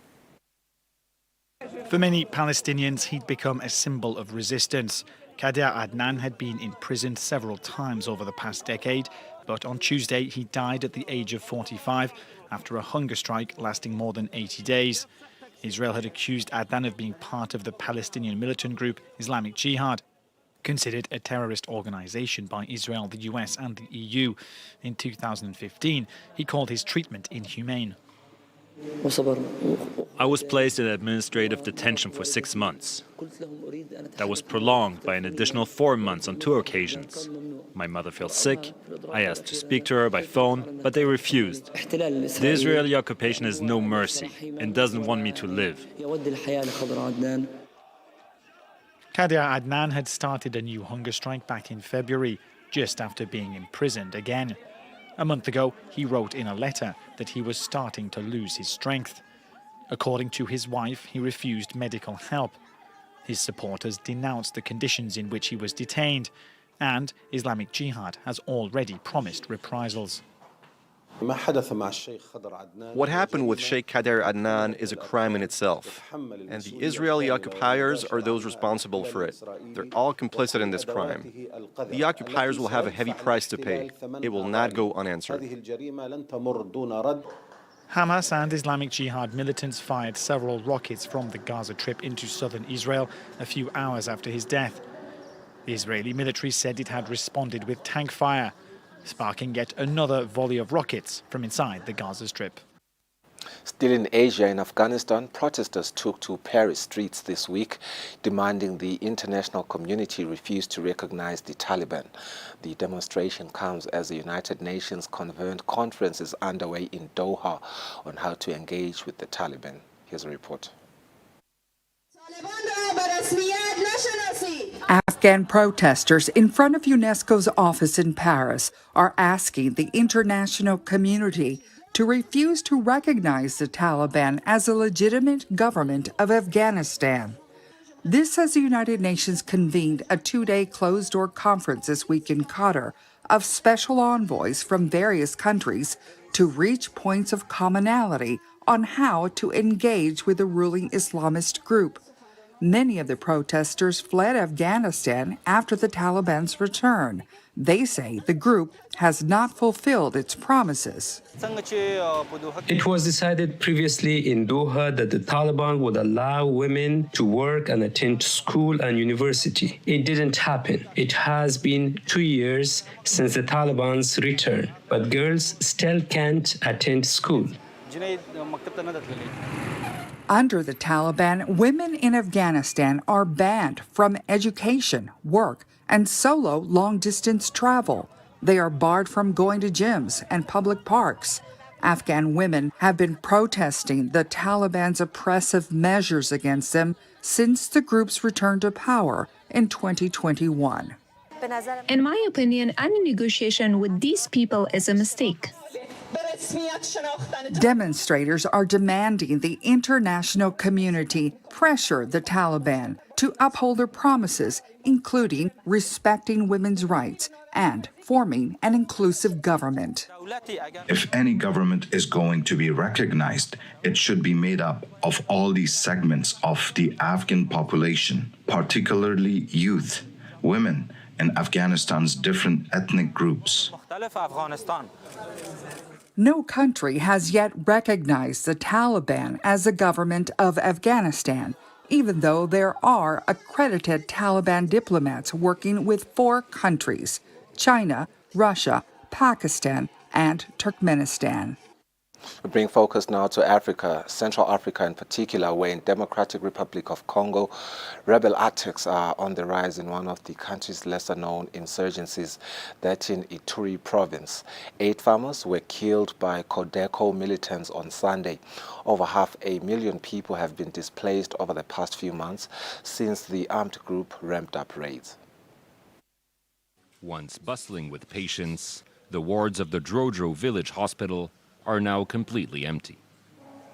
For many Palestinians, he'd become a symbol of resistance. Kader Adnan had been imprisoned several times over the past decade, but on Tuesday he died at the age of 45 after a hunger strike lasting more than 80 days. Israel had accused Adnan of being part of the Palestinian militant group Islamic Jihad, considered a terrorist organization by Israel, the US and the EU. In 2015, he called his treatment inhumane. I was placed in administrative detention for 6 months. That was prolonged by an additional 4 months on 2 occasions. My mother fell sick. I asked to speak to her by phone, but they refused. The Israeli occupation has no mercy and doesn't want me to live. Kader Adnan had started a new hunger strike back in February, just after being imprisoned again. A month ago, he wrote in a letter that he was starting to lose his strength. According to his wife, he refused medical help. His supporters denounced the conditions in which he was detained, and Islamic Jihad has already promised reprisals. What happened with Sheikh Kader Adnan is a crime in itself, and the Israeli occupiers are those responsible for it. They're all complicit in this crime. The occupiers will have a heavy price to pay. It will not go unanswered. Hamas and Islamic Jihad militants fired several rockets from the Gaza Strip into southern Israel a few hours after his death. The Israeli military said it had responded with tank fire, sparking yet another volley of rockets from inside the Gaza Strip. Still in Asia, in Afghanistan, protesters took to Paris streets this week, demanding the international community refuse to recognize the Taliban. The demonstration comes as the United Nations convened conference is underway in Doha on how to engage with the Taliban. Here's a report. Afghan protesters in front of UNESCO's office in Paris are asking the international community to refuse to recognize the Taliban as a legitimate government of Afghanistan. This as the United Nations convened a 2-day closed-door conference this week in Qatar of special envoys from various countries to reach points of commonality on how to engage with the ruling Islamist group. Many of the protesters fled Afghanistan after the Taliban's return. They say the group has not fulfilled its promises. It was decided previously in Doha that the Taliban would allow women to work and attend school and university. It didn't happen. It has been 2 years since the Taliban's return, but girls still can't attend school. Under the Taliban, women in Afghanistan are banned from education, work, and solo long-distance travel. They are barred from going to gyms and public parks. Afghan women have been protesting the Taliban's oppressive measures against them since the group's return to power in 2021. In my opinion, any negotiation with these people is a mistake. Demonstrators are demanding the international community pressure the Taliban to uphold their promises, including respecting women's rights and forming an inclusive government. If any government is going to be recognized, it should be made up of all these segments of the Afghan population, particularly youth, women, and Afghanistan's different ethnic groups. No country has yet recognized the Taliban as the government of Afghanistan, even though there are accredited Taliban diplomats working with 4 countries: China, Russia, Pakistan, and Turkmenistan. We bring focus now to Africa, Central Africa in particular, where in Democratic Republic of Congo, rebel attacks are on the rise in one of the country's lesser-known insurgencies, that in Ituri province. 8 farmers were killed by Codeco militants on Sunday. Over 500,000 people have been displaced over the past few months since the armed group ramped up raids. Once bustling with patients, the wards of the Drodro village hospital are now completely empty.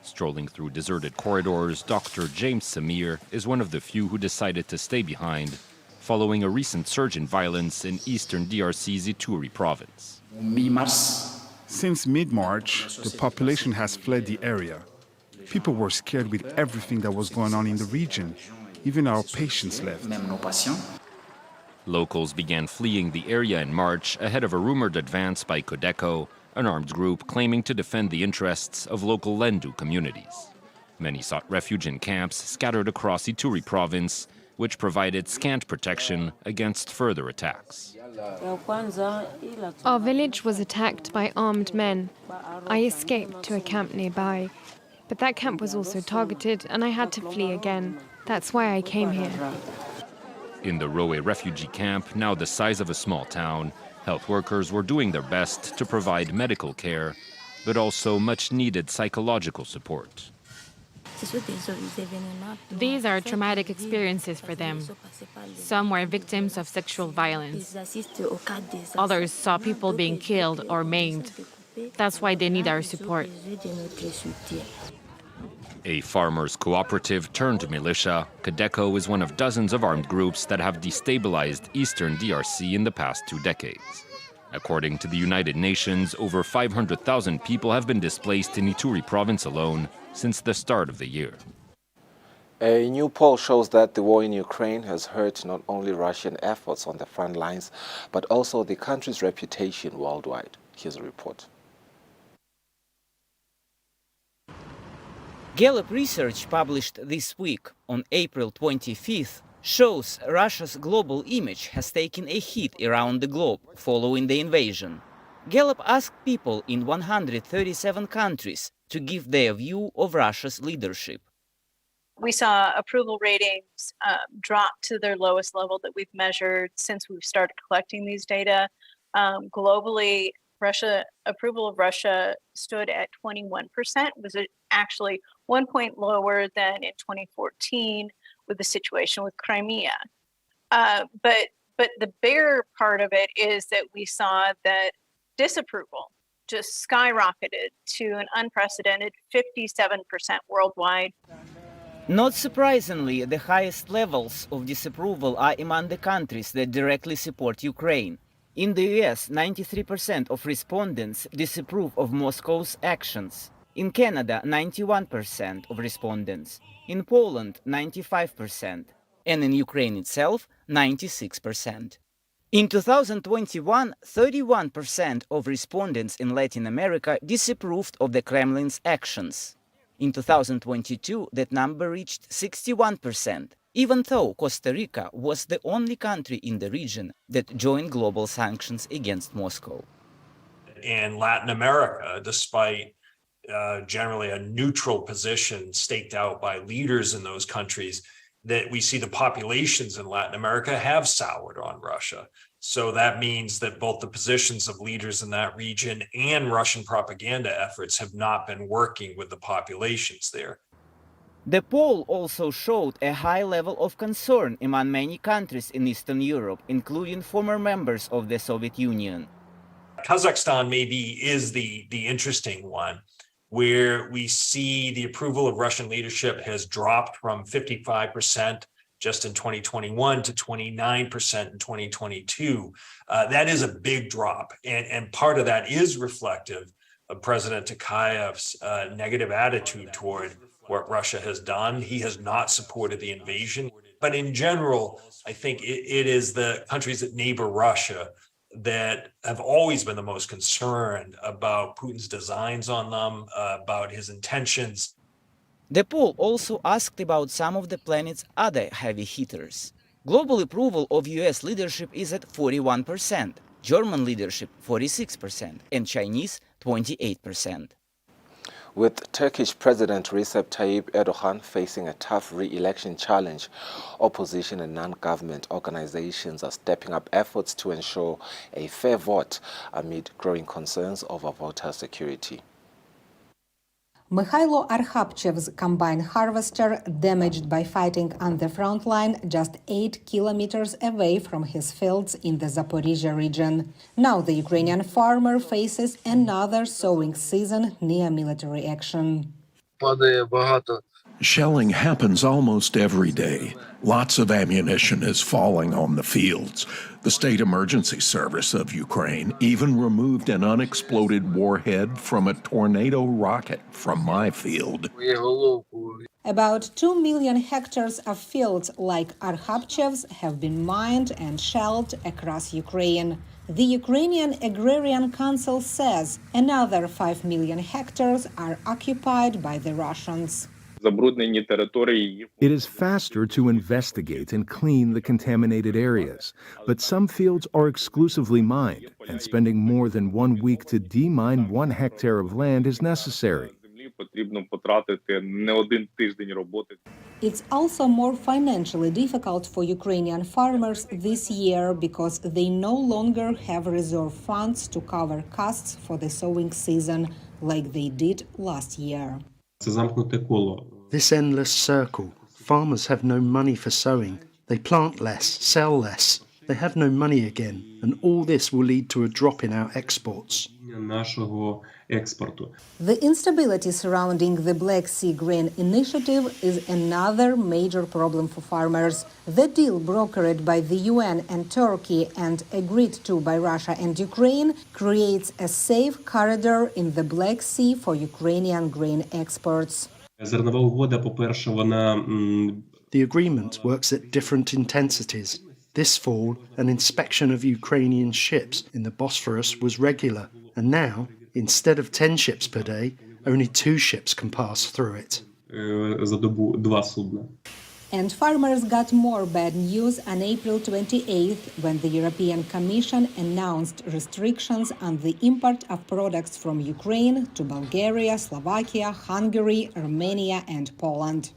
Strolling through deserted corridors, Dr. James Samir is one of the few who decided to stay behind following a recent surge in violence in eastern DRC's Ituri province. Since mid-March, the population has fled the area. People were scared with everything that was going on in the region. Even our patients left. Locals began fleeing the area in March ahead of a rumored advance by Codeco, an armed group claiming to defend the interests of local Lendu communities. Many sought refuge in camps scattered across Ituri province, which provided scant protection against further attacks. Our village was attacked by armed men. I escaped to a camp nearby. But that camp was also targeted, and I had to flee again. That's why I came here. In the Roe refugee camp, now the size of a small town, health workers were doing their best to provide medical care, but also much-needed psychological support. These are traumatic experiences for them. Some were victims of sexual violence. Others saw people being killed or maimed. That's why they need our support. A farmers' cooperative turned militia, Codeco is one of dozens of armed groups that have destabilized eastern DRC in the past 2 decades. According to the United Nations, over 500,000 people have been displaced in Ituri province alone since the start of the year. A new poll shows that the war in Ukraine has hurt not only Russian efforts on the front lines, but also the country's reputation worldwide. Here's a report. Gallup research published this week on April 25th shows Russia's global image has taken a hit around the globe following the invasion. Gallup asked people in 137 countries to give their view of Russia's leadership. We saw approval ratings drop to their lowest level that we've measured since we've started collecting these data. Globally, approval of Russia stood at 21%, was actually 1 point lower than in 2014 with the situation with Crimea. But the bigger part of it is that we saw that disapproval just skyrocketed to an unprecedented 57% worldwide. Not surprisingly, the highest levels of disapproval are among the countries that directly support Ukraine. In the US, 93% of respondents disapprove of Moscow's actions. In Canada, 91% of respondents. In Poland, 95%. And in Ukraine itself, 96%. In 2021, 31% of respondents in Latin America disapproved of the Kremlin's actions. In 2022, that number reached 61%, even though Costa Rica was the only country in the region that joined global sanctions against Moscow. In Latin America, despite generally a neutral position staked out by leaders in those countries, that we see the populations in Latin America have soured on Russia. So that means that both the positions of leaders in that region and Russian propaganda efforts have not been working with the populations there. The poll also showed a high level of concern among many countries in Eastern Europe, including former members of the Soviet Union. Kazakhstan maybe is the interesting one, where we see the approval of Russian leadership has dropped from 55% just in 2021 to 29% in 2022. That is a big drop. And part of that is reflective of President Tokayev's negative attitude toward what Russia has done. He has not supported the invasion. But in general, I think it is the countries that neighbor Russia that have always been the most concerned about Putin's designs on them, about his intentions. The poll also asked about some of the planet's other heavy hitters. Global approval of US leadership is at 41%, German leadership 46%, and Chinese 28%. With Turkish President Recep Tayyip Erdogan facing a tough re-election challenge, opposition and non-government organizations are stepping up efforts to ensure a fair vote amid growing concerns over voter security. Mikhailo Arkhapchev's combine harvester damaged by fighting on the front line just 8 kilometers away from his fields in the Zaporizhia region. Now the Ukrainian farmer faces another sowing season near military action. Shelling happens almost every day. Lots of ammunition is falling on the fields. The State Emergency Service of Ukraine even removed an unexploded warhead from a tornado rocket from my field. About 2 million hectares of fields like Arkhapchev's have been mined and shelled across Ukraine. The Ukrainian Agrarian Council says another 5 million hectares are occupied by the Russians. It is faster to investigate and clean the contaminated areas, but some fields are exclusively mined, and spending more than 1 week to demine 1 hectare of land is necessary. потрібно потратити не один тиждень роботи. It's also more financially difficult for Ukrainian farmers this year because they no longer have reserve funds to cover costs for the sowing season like they did last year. This endless circle. Farmers have no money for sowing. They plant less, sell less. They have no money again, and all this will lead to a drop in our exports. The instability surrounding the Black Sea Grain Initiative is another major problem for farmers. The deal brokered by the UN and Turkey and agreed to by Russia and Ukraine creates a safe corridor in the Black Sea for Ukrainian grain exports. The agreement works at different intensities. This fall, an inspection of Ukrainian ships in the Bosphorus was regular, and now, instead of 10 ships per day, only 2 ships can pass through it. And farmers got more bad news on April 28th when the European Commission announced restrictions on the import of products from Ukraine to Bulgaria, Slovakia, Hungary, Romania, and Poland.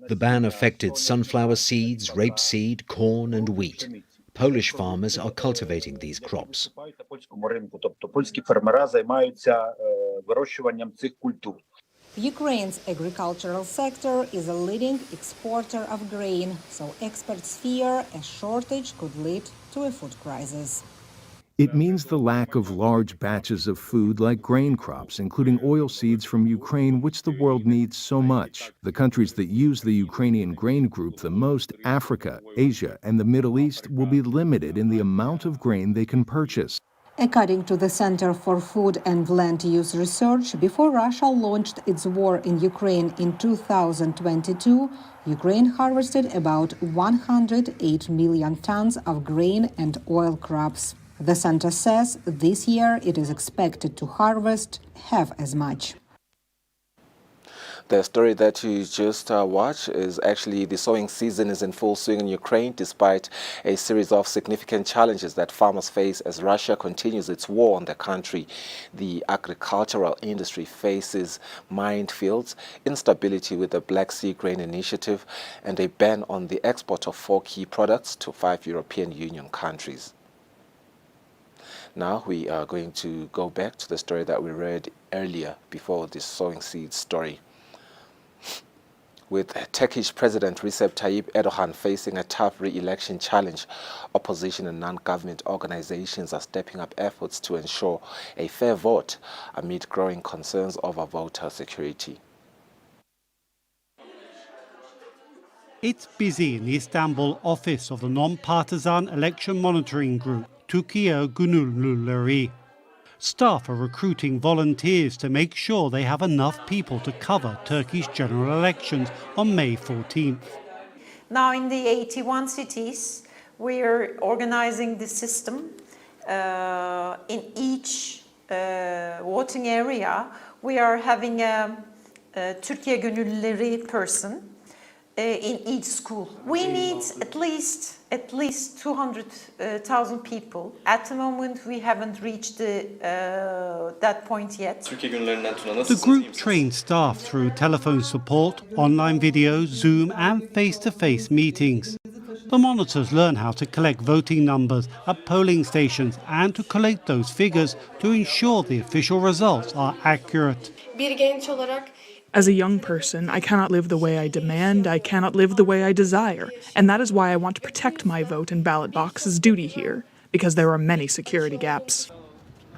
The ban affected sunflower seeds, rapeseed, corn, and wheat. Polish farmers are cultivating these crops. Ukraine's agricultural sector is a leading exporter of grain, so experts fear a shortage could lead to a food crisis. It means the lack of large batches of food like grain crops, including oilseeds from Ukraine, which the world needs so much. The countries that use the Ukrainian grain group the most, Africa, Asia, and the Middle East, will be limited in the amount of grain they can purchase. According to the Center for Food and Land Use Research, before Russia launched its war in Ukraine in 2022, Ukraine harvested about 108 million tons of grain and oil crops. The center says this year it is expected to harvest half as much. The story that you just watched is actually the sowing season is in full swing in Ukraine despite a series of significant challenges that farmers face as Russia continues its war on the country. The agricultural industry faces minefields, instability with the Black Sea Grain Initiative, and a ban on the export of 4 key products to 5 European Union countries. Now we are going to go back to the story that we read earlier before this sowing seeds story. With Turkish President Recep Tayyip Erdogan facing a tough re-election challenge, opposition and non-government organizations are stepping up efforts to ensure a fair vote amid growing concerns over voter security. It's busy in the Istanbul office of the non-partisan election monitoring group, Türkiye Gönüllüleri. Staff are recruiting volunteers to make sure they have enough people to cover Turkey's general elections on May 14th. Now in the 81 cities, we're organizing the system. In each voting area, we are having a Türkiye Gönüllüleri person in each school. We need at least 200,000 people. At the moment, we haven't reached that point yet. The group trains staff through telephone support, online videos, Zoom, and face-to-face meetings. The monitors learn how to collect voting numbers at polling stations and to collect those figures to ensure the official results are accurate. As a young person, I cannot live the way I demand, I cannot live the way I desire, and that is why I want to protect my vote and ballot box's duty here, because there are many security gaps.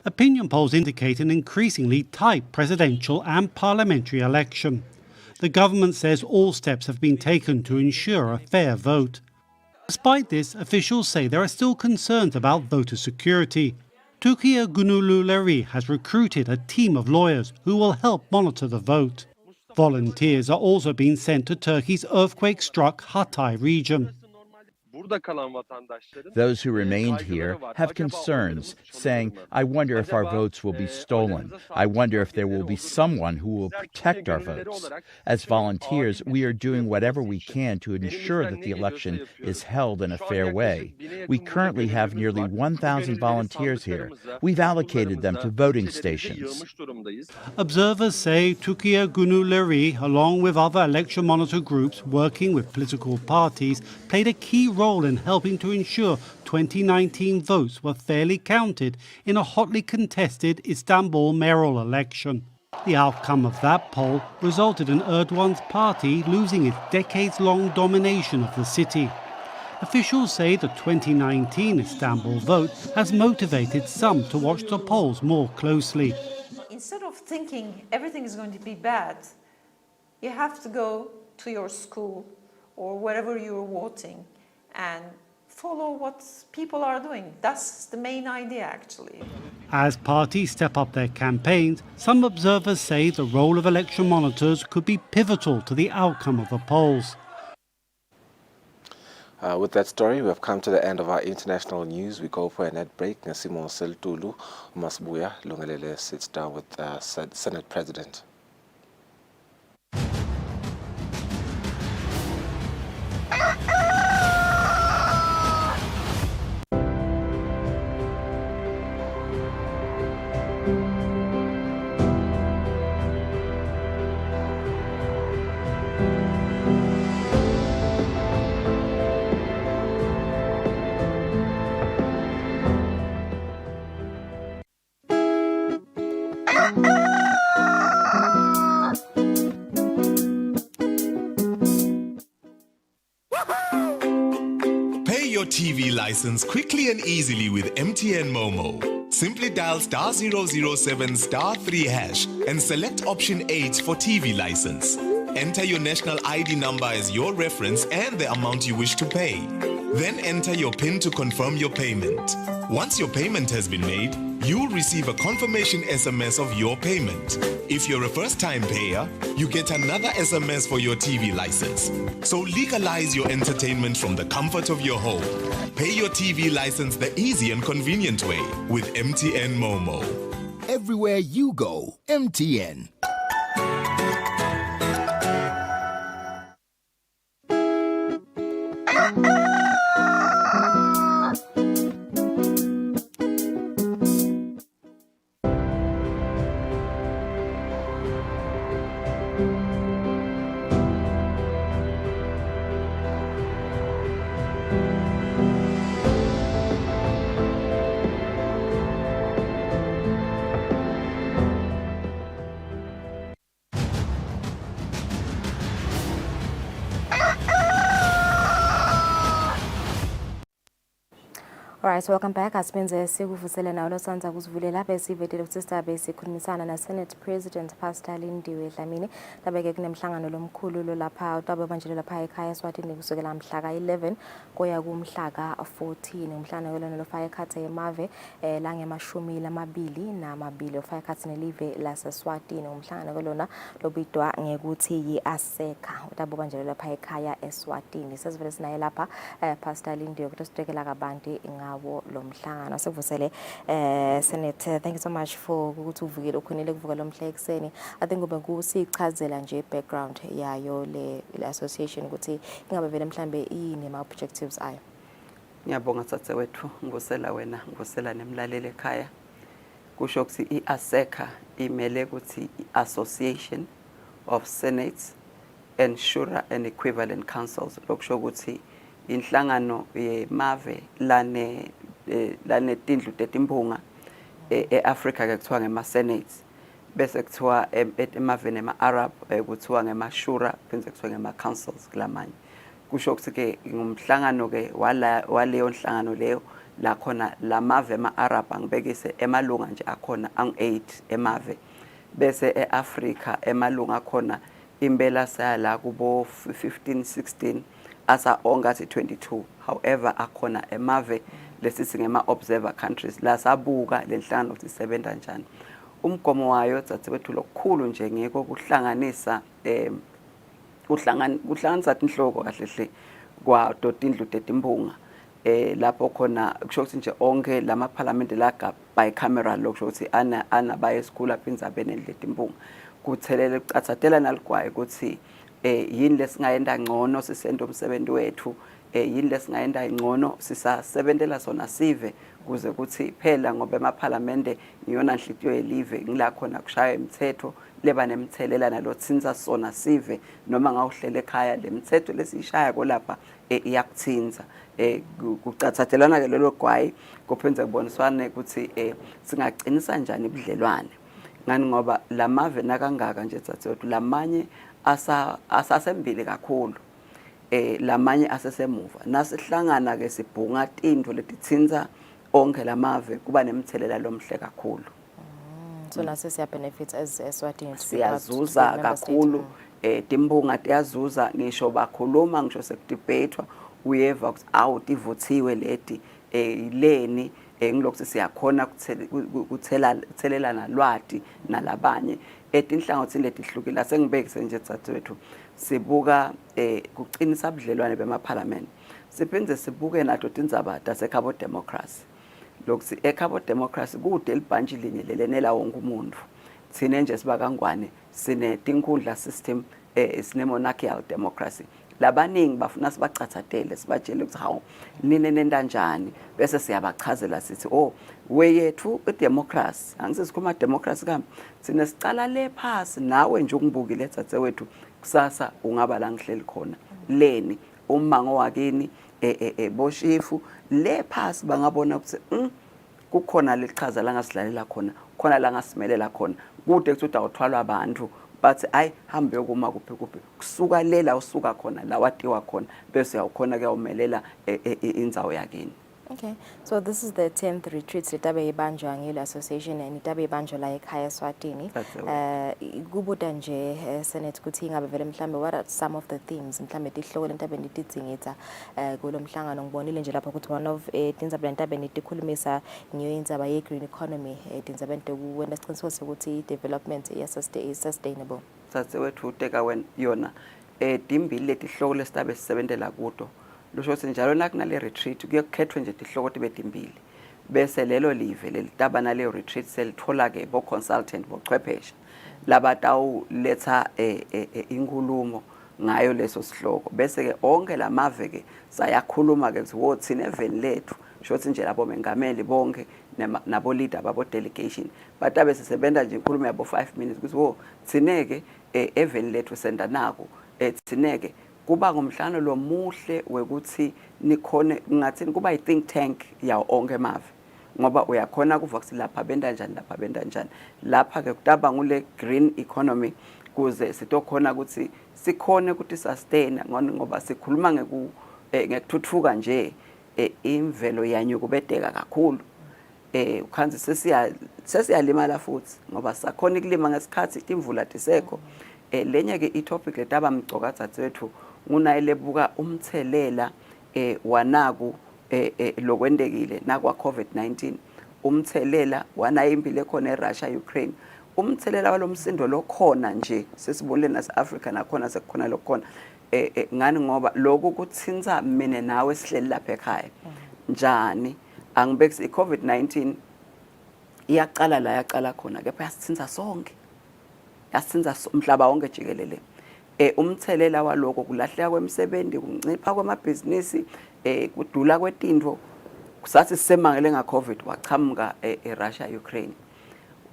Opinion polls indicate an increasingly tight presidential and parliamentary election. The government says all steps have been taken to ensure a fair vote. Despite this, officials say there are still concerns about voter security. Türkiye Gönüllüleri has recruited a team of lawyers who will help monitor the vote. Volunteers are also being sent to Turkey's earthquake-struck Hatay region. Those who remained here have concerns, saying, I wonder if our votes will be stolen. I wonder if there will be someone who will protect our votes. As volunteers, we are doing whatever we can to ensure that the election is held in a fair way. We currently have nearly 1,000 volunteers here. We've allocated them to voting stations. Observers say Tukia Gunuleri, along with other election monitor groups working with political parties, played a key role in helping to ensure 2019 votes were fairly counted in a hotly contested Istanbul mayoral election. The outcome of that poll resulted in Erdogan's party losing its decades-long domination of the city. Officials say the 2019 Istanbul vote has motivated some to watch the polls more closely. Instead of thinking everything is going to be bad, you have to go to your school or wherever you're voting and follow what people are doing. That's the main idea, actually. As parties step up their campaigns, some observers say the role of election monitors could be pivotal to the outcome of the polls. With that story, we have come to the end of our international news. We go for a net break. Nesimo Seltulu Masbuya Lungalele sits down with Senate President. TV license quickly and easily with MTN Momo. Simply dial *007 *3 hash and select option 8 for TV license. Enter your national ID number as your reference and the amount you wish to pay. Then enter your PIN to confirm your payment. Once your payment has been made, you'll receive a confirmation SMS of your payment. If you're a first-time payer, you get another SMS for your TV license. So legalize your entertainment from the comfort of your home. Pay your TV license the easy and convenient way with MTN Momo. Everywhere you go, MTN. Alright, welcome back. Asibenze sikuvusele nawo losanza kusivulela besivetele ukuthi sizabe sikhulumisana na Senate President Pastor Lindiwe Dlamini. Tabeke kunemhlangano lomkhulu lo lapha utabe banjelo lapha ekhaya Eswatini kusukela mhla ka-11 kuya kumhla ka-14. Umhlangano lona lofaka ekhathe emave la nge-22 ofaka ekhathe nelive laseSwatini. Umhlangano lona lobidwa ngekuthi yi-ASECA. Utabe banjelo lapha ekhaya Eswatini. Sesivele sinaye lapha Pastor Lindiwe ukuthi sitekela kabanti lomhlangano sekuvusele Senate. Thank you so much for ukuthi uvukile ukhonile kuvukela umhla ekseni. I think kube kusichazela nje background yayo le association ukuthi ingabe vele mhlambe yini ama objectives ayo. Ngiyabonga tsatse wethu ngosela wena ngosela nemlaleli ekhaya. Kusho ukuthi iASECA imele ukuthi Association of Senates and Shura and Equivalent Councils, lokusho ukuthi inhlangano yemave lane tindlu tetimpunga eAfrica ke kuthiwa ngema Senates, bese kuthiwa emaveni ema-Arab kuthiwa ngema Shura, bese kuthiwa ngema Councils kulamanye. Kusho ukuthi ke ngumhlangano ke waleyo nhlangano leyo la khona lamave ema-Arab angibekise emalunga nje akhona ang-8 emave, bese eAfrica emalunga akhona impela sala kubo 15 16 asa ongathi 22. However akhona emave lesithi ngema observer countries la sabuka lenhlangano ukuthi isebenza njani. Umgomo wayo tsatsethu lokukhulu nje ngeke ukuhlanganisa uhlanganisa inhloko kahle hle kwa tindlu tetimpunga lapho khona kusho ukuthi nje onke lama parliament la bicameral lokusho ukuthi anabaye esikhulu aphinza abenendleti impunga kuthelele kucathatela naligwaye ukuthi yini lesingayenda ngcono sisenda umsebenzi wethu yini lesingayenda ngcono sisasebenzela sona sive kuze kuthi phela ngoba emaphalamende ngiyona nhliziyo yelive ngila khona kushaya imithetho leba nemthelela nalothinza sona sive noma ngawuhlela ekhaya lemithetho lesishaya kolapha iyakuthinza kucathathelana ke lelo gwayi kuphenze kuboniswane ukuthi singaqinisa njani ubudlelwane ngani ngoba lamave nakangaka nje tsatsethu lamanye asasembili kakhulu lamanye asesemuva nasihlangana ke sibhunga tindlo letithinza onke lamave kuba nemthelela lomhle kakhulu so nase siya benefits as Eswatini siyazuza kakhulu timbunga tiyazuza ngisho bakhuluma ngisho sekudebatewa uyeva ukuthi awu tivuthiwe leti ileni ngilokuthi siyakhona ukuthelelana lwati nalabanye etinhlangothini letihlukile asengibekise nje tsatsethu sibuka kuqinisa ubudlelwane bemaphalamende siphinde sibuke nato tindzaba tasekhabo democracy lokuthi ekhabo democracy kude libhantshi linye lelenela wonke umuntu thine nje sibakangwane sine tinkundla system sine monarchical democracy labaningi bafuna sibacathatele sibatshele ukuthi hawo nine nenda njani bese siyabachazela sithi weyethu idemocracy angisikhuluma democracy kambe sine sicala le phasi nawe nje ungibukile tsatsethu kusasa ungaba la ngihleli khona leni umango wakini boshifu le phasi bangabona ukuthi kukhona lechaza la ngasilalela khona khona la ngasimelela khona kude kuthi awuthwalwa abantu bathi ayi hambe yokuma kuphi kusuka lela usuka khona la watiwa khona bese uyawukhona ke umelela indzawo yakini. Okay, so this is the 10th retreat letabe ibanjwa ngile association and itabe ibanjwa la ekhaya Eswatini. Kubuda nje Senate kuthi ingabe vele mhlambe what are some of the themes mhlambe tihloko lentabe nitidzingetsa kulo mhlangano ngibonile nje lapha ukuthi one of tindzaba lentabe nitikhulumisa ngiyo indzaba ye green economy tindzaba nte kuwena siqiniseko sokuthi development is sustainable. Tsatsethu teka when yona timbili letihloko lesitabe sisebentela kuto lusho ukuthi njalo nakunale retreat kuyekhethwe nje tihloko tibe timbili bese lelo live lelitaba nale retreat selithola ke bo consultant bochwepheshe labatawu letha inkulumo ngayo leso sihloko bese ke onke lamave ke sayakhuluma ke ukuthi wothina eveni lethu shothi nje labo mengameli bonke nabo leader babo delegation batabe sisebenza nje inkulumo yabo 5 minutes ukuthi thineke eveni lethu senda nako thineke kuba ngomhlangano lo muhle wekuthi nikhone ngathini kuba I think tank yawo onke emave ngoba uyakhona kuva ukuthi lapha benda njani lapha ke kutaba ngule green economy kuze sitokhona ukuthi sikhone ukuthi sustain ngoba sikhuluma ngekuthuthuka nje imvelo yanyu kubedeka kakhulu ukhanzi sesiyalimala futhi ngoba sakhona ukulima ngesikhathi imvula tisekho lenye ke itopic letaba mgcoka tsatsethu ngunayile buka umthelela wanaku lokwendekile nakwa COVID-19 umthelela wanayimpilo ekhona eRussia Ukraine umthelela walomsindo lokhona nje sesibonile nase-Africa nakhona sekukhona lokhona ngani ngoba lokhu kuthinza mina nawe sihleli lapha ekhaya njani angibekisi i-COVID-19 iyaqala la yaqala khona kepha yasithinza sonke yasithinza umhlaba wonke jikelele umthelela waloko kulahleka kwemisebenzi kuncipha kwamabhizinisi kudula kwetindvo kusathi sisemangele ngaCovid wachamuka eRussia Ukraine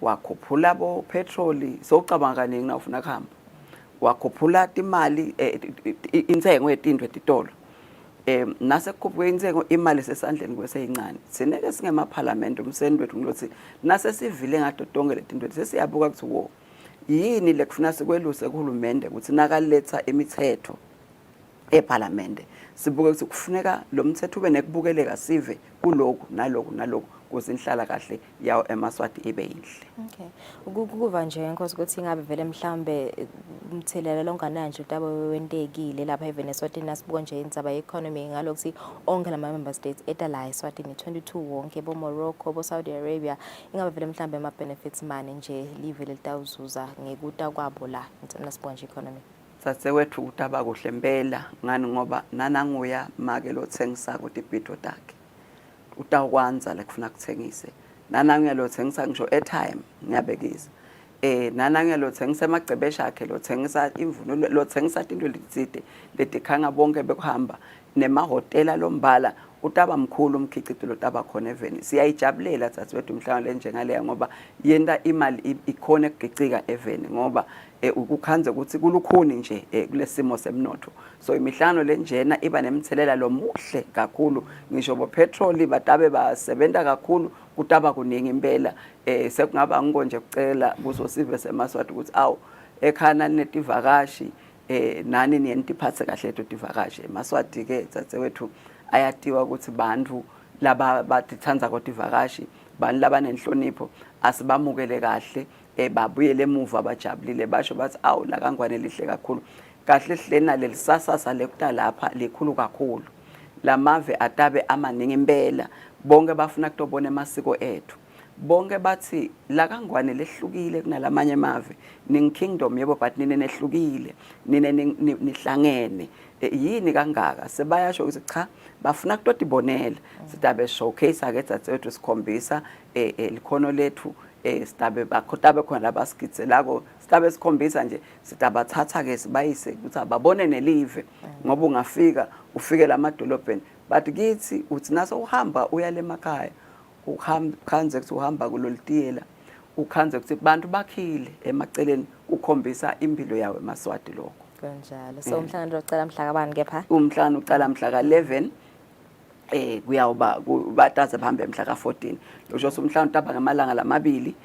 wakhuphula bo petrol sowucabanga kaningi na ufuna kuhamba wakhuphula imali intengo yetindwe etitolo nase kukhuphuke intengo imali sesandleni kweseyincane sineke singemaphalamende umsebenzi wethu ngilothi nase sivile ngato tonke letindwe sesiyabuka ukuthi yini lekufuna sikweluse kuhulumende ukuthi nakaletha imithetho eParliament sibuke ukuthi kufuneka lo mthetho ube nekubukeleka sive kuloko naloko kuze inhlala kahle yawo eMaswati ibe yinhle. Okay, ukuva nje nkosi ukuthi ingabe vele mhlambe umthelela longananje utaba wentekile lapha eVenezuela nasibuka nje indzaba ye-economy ngalokuthi onke lama member states etala eSwatini 22 wonke bo Morocco bo Saudi Arabia ingabe vele mhlambe ama benefits mani nje live litawuzuza ngekuta kwabo la nasibuka nje economy. Dzadzewethu ukuthi abakuhle impela ngani ngoba nananguya make lothengisa ukuthi ibhito takhe. Utawukwanza la kufuna kuthengise. Nananguya lothengisa ngisho airtime ngiyabekisa. Nananguya lothengisa emagcebesha akhe lothengisa imvunulo lothengisa into lezide letikhanga bonke bekuhamba nemahotela lombala utaba mkhulu umkhicito lotaba khona eveni. Siyayijabulela dzadzewethu umhlangano lenjengaleya ngoba yenta imali ikhona ukugicika eveni ngoba ukukhanze ukuthi kulukhuni nje kulesimo semnotho. So imihlangano lenjena iba nemthelela lomuhle kakhulu ngisho bo petrol batabe basebenza kakhulu kutaba kuningi impela sekungaba ngonje kucela kuzo sive semaswati ukuthi awu ekhana netivakashi nani niyentiphathe kahle tivakashi emaswati ke dzadzewethu ayatiwa ukuthi bantu laba batithanza kotivakashi bani labanenhlonipho asibamukele kahle babuyele emuva abajabulile basho bathi awu la kangwane lihle kakhulu kahle hlena lelisasasa lekuta lapha likhulu kakhulu lamave atabe amaningi impela bonke bafuna kutobona emasiko ethu bonke bathi la kangwane lehlukile kunalamanye amave ning kingdom yebo but nine nehlukile nine nihlangene yini kangaka sebayasho ukuthi cha bafuna kutotibonela sidabe showcase ake dzadzewethu sikhombisa likhono lethu sidabe bakhotabe khona labaskitselako sidabe sikhombisa nje sidabathatha ke sibayise ukuthi ababone nelive ngoba ungafika ufike lamadolobheni but kithi uthi naso uhamba uyale emakhaya ukhanze ukuthi uhamba kulolitiyela ukhanze ukuthi bantu bakhile emaceleni ukhombisa impilo yawo emaswati lokho kanjalo so umhlangano ucala mhla kabani kepha umhlangano ucala mhla ka11 kuyawuba bataze bahambe mhla ka14 losho umhlangano utaba ngamalanga lamabili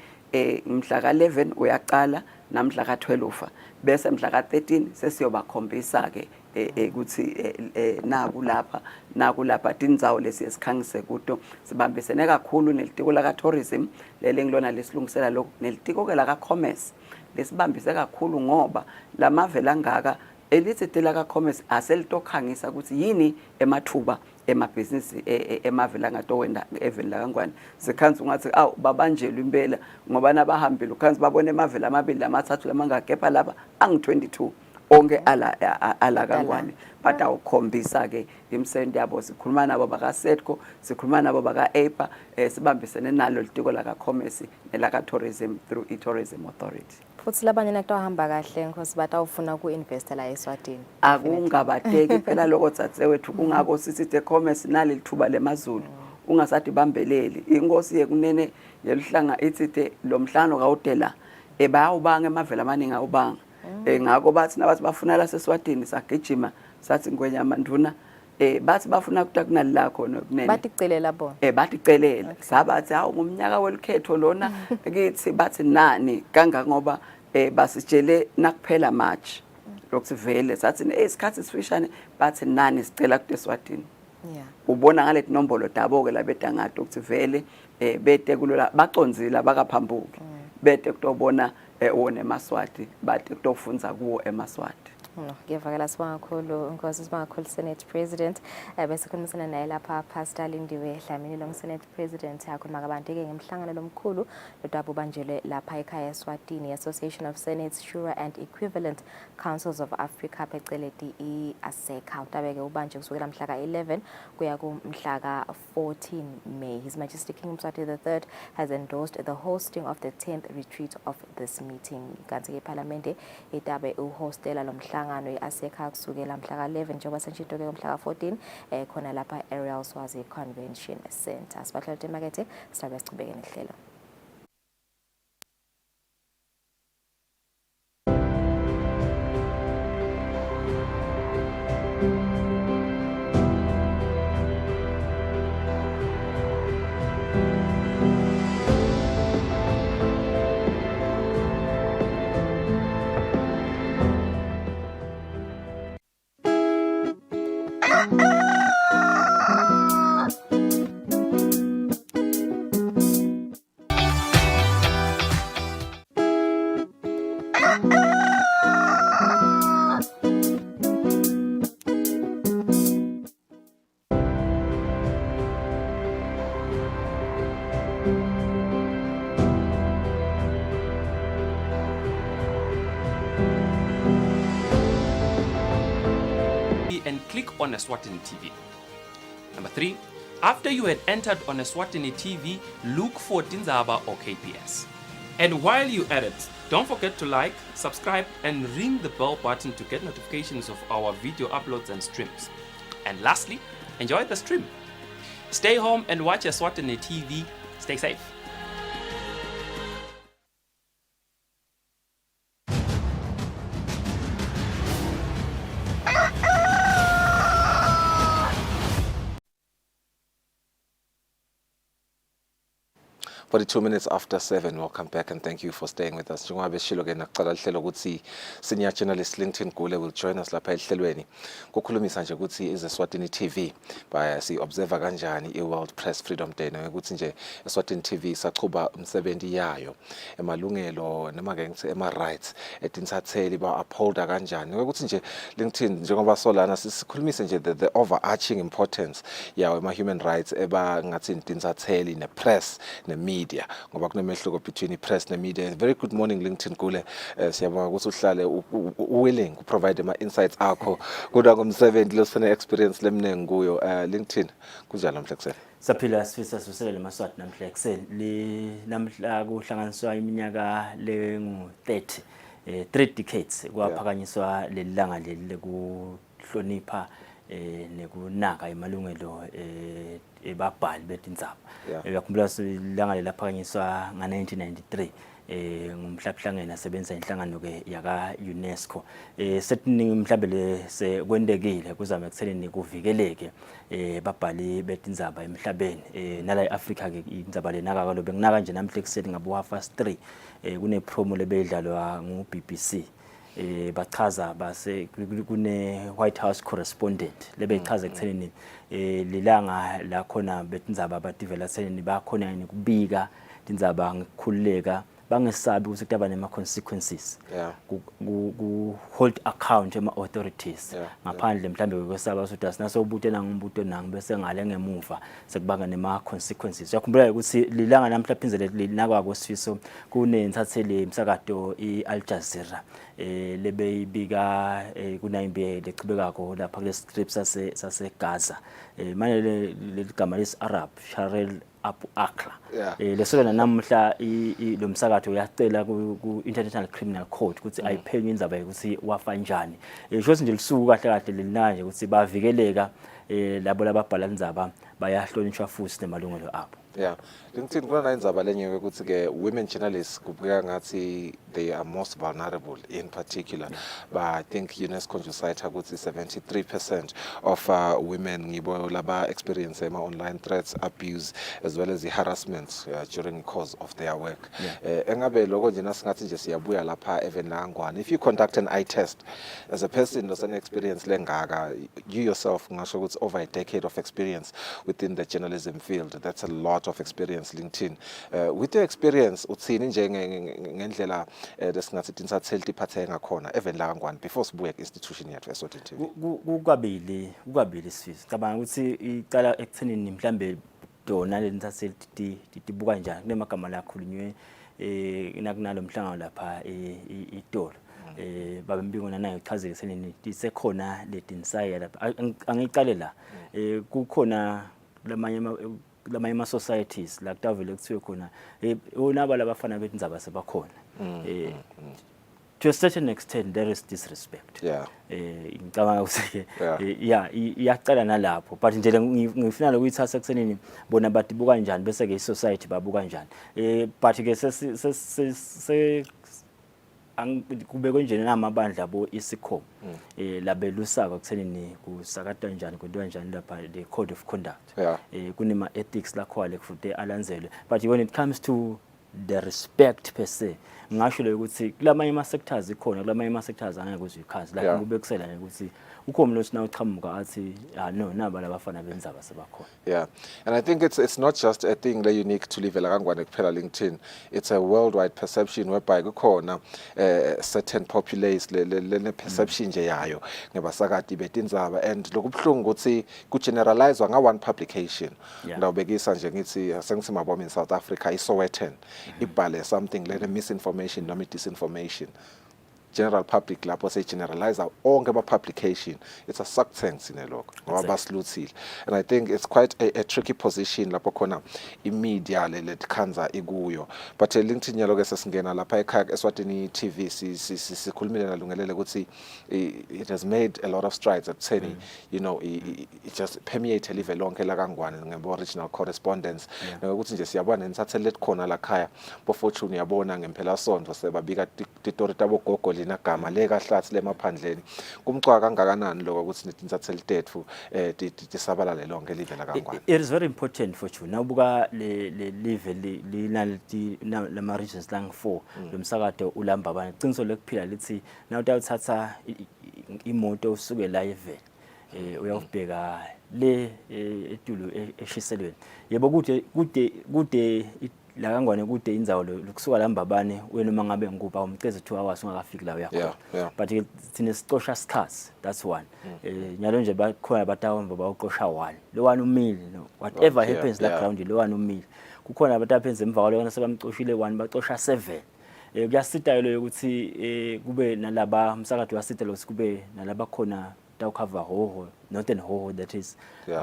mhla ka11 uyaqala namhla ka12 bese mhla ka13 sesiyobakhombisa ke ukuthi naku lapha tindzawo lesiyesikhangise kuto sibambisene kakhulu nelitiko la tourism lele ngilona lesilungisela lokho nelitiko ke la commerce lesibambise kakhulu ngoba lamavela ngaka elithi la commerce aselitokhangisa ukuthi yini emathuba emabhizinisi emavela ngatowenda eveni la kangwane sikhanza ungathi awu babanjelwe impela ngoba nabahambile ukhanza babone emavela amabili lamathathu lamangakepha lapha angi22 onke ala kangwane but awukhombisa ke imsebenzi yabo sikhuluma nabo baka Setco sikhuluma nabo baka APA sibambisene nalo litiko la commerce nelaka tourism through tourism authority futhi labanye nakutahamba kahle nkosi batawufuna ku-investa la eSwatini akungabateki phela lokho dzadzewethu kungako sithi the commerce nali lithuba lemazulu ungasathi bambeleli inkosi yekunene yelihlanga ithi lo mhlangano kawudela bayawubanga emavela amaningi awubanga ngako bathi nabathi bafuna la seSwatini sagijima sathi ngwenyama nduna bathi bafuna kuta kunalila khona kunene baticelela bona baticelela sabathi hawu ngomnyaka welukhetho lona kithi bathi nani kanga ngoba basitshele nakuphela March lokusivele sathi isikhathi sifishane bathi nani sicela kude eSwatini ubona ngale nombolo dabo ke labeda ngato ukuthi vele bete kulola baconzile abakaphambuki bete kutobona wona emaswati bate kutofunza kuwo emaswati ngiyavakala sibonga kakhulu inkosi sibonga kakhulu Senate President bese khulumisana naye lapha Pastor Lindiwe Dlamini lo Senate President yakhuluma kabanti ke ngemhlangano lomkhulu lodaba ubanjelwe lapha ekhaya eSwatini Association of Senates Shura and Equivalent Councils of Africa pheceledi iASECA utabeke ubanje kusukela mhla ka11 kuya kumhla ka14 May His Majesty King Mswati III has endorsed the hosting of the 10th retreat of this meeting kanti ke parliament itabe uhostela lo mhlangano iASECA kusukela mhla ka11 njengoba sentshinto ke mhla ka14 khona lapha Ariel Swazi Convention Center sibahlala emakethe sisabe sichubeke nehlelo click on Eswatini TV. Number 3, after you had entered on Eswatini TV, look for Tindzaba or KPS. And while you're at it, don't forget to like, subscribe, and ring the bell button to get notifications of our video uploads and streams. And lastly, enjoy the stream. Stay home and watch Eswatini TV. Stay safe. Forty-two minutes after 7, welcome back and thank you for staying with us. Njengoba beshilo ke naqala lihlelo ukuthi senior journalist LinkedIn Kusile will join us lapha ehlelweni. Kukhulumisa nje ukuthi Eswatini TV si observe kanjani iWorld Press Freedom Day ukuthi nje Eswatini TV sachuba umsebenzi yayo emalungelo noma ke ngithi ema rights etinsatheli ba upholda kanjani. Ukuthi nje LinkedIn njengoba solana sikhulumise nje the overarching importance yawo ema human rights eba ngathi intinsatheli ne press ne media ngoba kunemehluko between press ne media. Very good morning LinkedIn Kusile. Siyabonga ukuthi uhlale willing to provide ama insights akho kodwa ngomsebenzi losene experience lemnengi kuyo. LinkedIn kunjalo namhla kuseni. Saphila sifisa siselele maswati namhla kuseni namhla kuhlanganiswa iminyaka lengu 30 3 decades kwaphakanyiswa lelanga leli lekuhlonipha nekunaka emalungelo ebabhali betindzaba. Uyakhumbula ilanga lelaphakanyiswa nga-1993 ngumhlabuhlangene asebenza inhlangano ke yaka UNESCO. Setiningi mhlawumbe sekwendekile kuzama ekuthenini kuvikeleke babhali betindzaba emhlabeni nala eAfrica ke indzaba lenaka kalo benginaka nje namhla ekuseni ngabo 3:30 kune promo lebeyidlalwa ngu-BBC. Bachaza base kune White House correspondent lebechaza ekuthenini lilanga la khona betindzaba abadivela ekuthenini bakhona yini kubika tindzaba ngikhululeka bangesabi ukuthi kutaba nema consequences ku hold account ema authorities ngaphandle mhlambe kwesaba ukuthi asinaso ubutena ngumbuto nangi bese ngale ngemuva sekubanga nema consequences. Uyakhumbula ukuthi lilanga namhla phinzele linakwa kwesifiso kunensatheli emsakato iAl Jazeera lebeyibika kunayimbe lechibekako lapha kule script sase Gaza manje leligama lesi Arab Sharel Abu Akla lesona namhla lo msakato uyacela ku International Criminal Court ukuthi ayiphenye indzaba ukuthi wafa njani. Shothi nje lisuku kahle kahle lelinaje ukuthi bavikeleka labo lababhala indzaba bayahlonishwa futhi nemalungelo abo. LinkedIn kuna indzaba lenye ukuthi ke women journalists kubukeka ngathi they are most vulnerable in particular, but I think UNESCO cite ukuthi 73% of women ngibo laba experience ema online threats, abuse as well as the harassment during the course of their work. Engabe lokho nje nasingathi nje siyabuya lapha even la ngwane, if you conduct an eye test as a person with an experience lengaka, you yourself ngasho ukuthi over a decade of experience within the journalism field, that's a lot of experience. LinkedIn with the experience uthini nje ngendlela lesingathi tinsatheli tiphathe ngakhona even la ngwane before sibuye institution yethu Eswatini TV. Kukabili sifisi cabanga ukuthi icala ekuthenini mhlambe dona lensatheli tibuka njani kunemagama la khulunywe nakunalo mhlangano lapha iTolo baba Mbingona nayo ichazeke senini isekhona letinsaya lapha angicale la kukhona lamanye ama societies la kutavele kuthiwe khona onaba labafana betindzaba sebakhona to a certain extent there is disrespect. Ngicabanga ukuthi iyacala nalapho but nje ngifuna lokuyithatha ekuthenini bona badibuka kanjani bese ke society babuka kanjani but ke se kubekwe nje namabandla bo isikho labelusaka ekuthenini kusakatwa njani kwenziwa njani lapha the code of conduct kunema ethics lakhona kufuthi alanzelwe, but when it comes to the respect per se ngisho le ukuthi kulamanye ama sectors ikhona kulamanye ama sectors angeke uzikhazi la kube kusela ukuthi ukhona lo sina uqhamuka athi no naba labafana bendzaba sebakhona. And I think it's not just a thing that unique to live la ngwane kuphela LinkedIn, it's a worldwide perception whereby kukhona certain populace le perception nje yayo ngebasakati betindzaba and lokubhlungu ukuthi ku generalizewa nga one publication ndawubekisa nje ngithi sengithi maboma in South Africa iSowetan ibhale something like misinformation noma disinformation general public lapho se-generalize onke ama-publication, it's a succinct sinelokho ngoba basiluthile. And I think it's quite a tricky position lapho khona i-media letikhanza ikuyo. But LinkedIn yalo-ke sesingena lapha ekhaya Eswatini TV sikhulumile nalungelele ukuthi it has made a lot of strides ekutheni you know it just permeate live lonke la kaNgwane ngebo-original correspondence ukuthi nje siyabona nisathelele khona la khaya bo-Fortune yabona ngempela sonto sebabika titori tabogogo lina gama le kahlathi lemaphandleni kumcwa kangakanani lokho ukuthi nitinsathele tethu tisabalale lonke live la kaNgwane. It is very important Fortune nawubuka le live linaliti lama regions lang4 lomsakade ulamba bani qiniso lokuphila lithi nawuthatha imoto usuke la evele uyawubheka le etulo eshiselweni yebo kude la kaNgwane kude indzawo lokusuka la Mbabane wena uma ngabe ngikupa umceze 2 hours ungakafiki la uyakhona but thina sicosha sikhathi, that's one. Nyalo nje bakhona batawomba bawuqosha 1 lo 1 umile whatever happens la ground lo 1 umile kukhona abantu aphenze emva kwalona sebamcoshile 1 bacosha 7. Kuyasita lo ukuthi kube nalaba umsakade wasita lo kube nalaba khona cover hoho not an hoho that is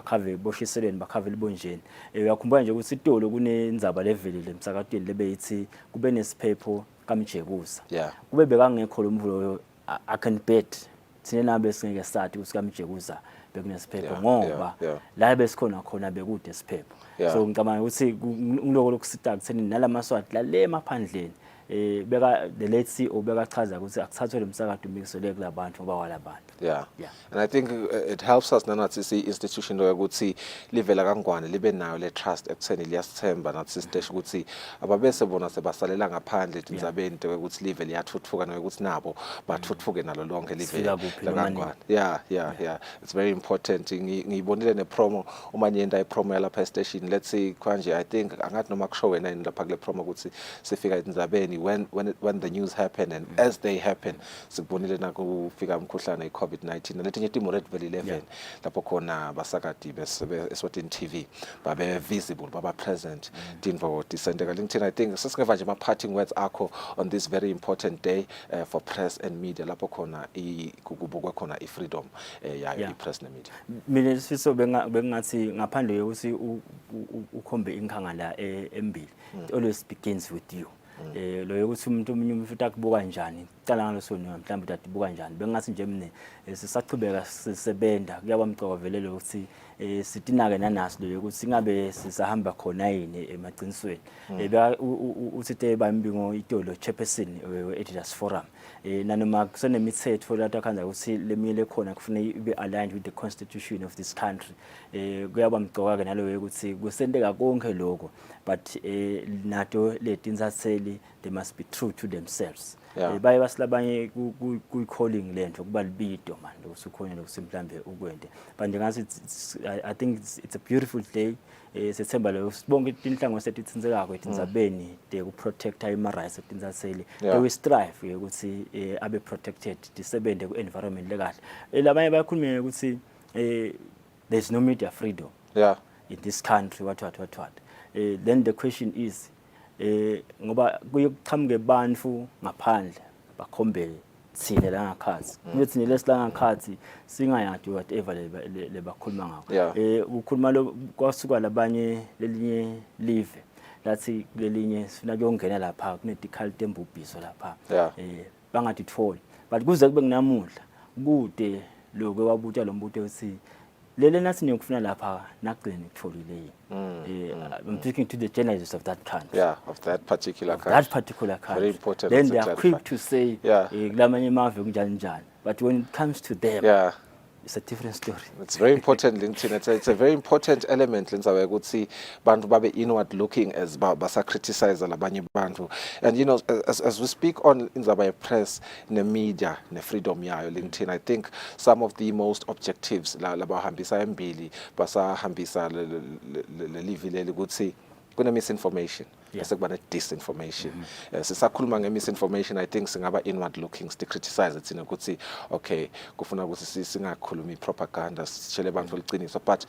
cover boshiselweni bakhave libonjeni. Uyakhumbula nje ukuthi itolo kunendzaba levelile emsakadweni lebeyithi kube nesiphepho kaMjekuza kube bekangekho lo mvulo I can bet thina nabe singeke sathi ukuthi kaMjekuza bekunesiphepho ngoba la besikhona khona bekude isiphepho. So ngicabanga ukuthi ngiloko lokusita kutheni nalamaswati la le maphandleni beka the late CEO bekachaza ukuthi akuthathwe lomsakade umbikisele kulabantu ngoba walabantu. And I think it helps us nanathi si institution ukuthi live la kaNgwane libe nayo le trust ekutheni liyasithemba nathi sitesh ukuthi ababese bona sebasalela ngaphandle tindzabeni ukuthi live liyathuthuka nokuthi nabo bathuthuke nalo lonke live la kaNgwane. It's very important. Ngiyibonile ne promo uma nyenda ipromo yalapha station, let's say kwanje I think angathi noma kusho wena lapha kule promo ukuthi sifika etindzabeni when the news happen and as they happen sibonile nakufika umkhuhlane i-COVID-19 letinye timo red valley 11 lapho khona basakadi Eswatini TV babe visible baba present tinvo disendeka LinkedIn. I think sesingeva nje parting words akho on this very important day for press and media lapho khona kubukwa khona i-freedom yayo i-press ne media. Mina sifiso bengathi ngaphandle yokuthi ukhombe inkhanga la embili it always begins with you. Lo yokuthi umuntu omunye futhi akubuka njani cala ngalosoni mhlawumbe ukuthi atibuka njani bengathi nje mina sisachubeka sisebenda kuyaba mcokovelelo ukuthi sitinake nanaso lo yokuthi singabe sisahamba khona yini emaqinisweni. Uthi bambingo itolo chairperson we-Editor's Forum nanoma kusenemithetho lapho akhanza ukuthi lemile khona kufanele ibe aligned with the constitution of this country. Kuyaba mcoka nalo yokuthi kusenteka konke lokho but nato letinsatheli they must be true to themselves. Baye basilabanye ku-calling lento kuba libido man lokusukhona lokusimhlambe ukwende but njengathi I think it's a beautiful day. Sethemba lo sibonke inhlango sethu ithinsekako etindzabeni de ku protect human rights etinsatheli we strive ukuthi abe protected disebende ku environment lekahle. Labanye bayakhuluma ukuthi there's no media freedom in this country what. Then the question is ngoba kuyokuchamuke bantu ngaphandle bakhombe thina la ngakhathi kuthi lesila ngakhathi singayadi whatever lebakhuluma ngakho. Ukukhuluma lo kwasuka labanye lelinye live lathi lelinye sifuna kuyongena lapha kunedical tembubhiso lapha bangatitholi but kuze kube kunamuhla kude lokho wabuta lo mbuto uthi lele nathi niyokufuna lapha nagcine kutholile. I'm speaking to the journalists of that country. Of that particular country. Very important. Then they are quick to say kulamanye mave kunjani njani but when it comes to them it's a different story. It's very important LinkedIn. It's a very important element lenzawe ukuthi bantu babe inward looking as basa criticize labanye bantu. And you know as we speak on inzaba press ne media ne freedom yayo LinkedIn, I think some of the most objectives labahambisa embili basa hambisa le livile ukuthi kuna misinformation sekubana disinformation. Sisakhuluma ngemisinformation I think singaba inward looking sti criticize thina ukuthi okay kufuna ukuthi singakhulumi propaganda sitshele abantu liqiniso but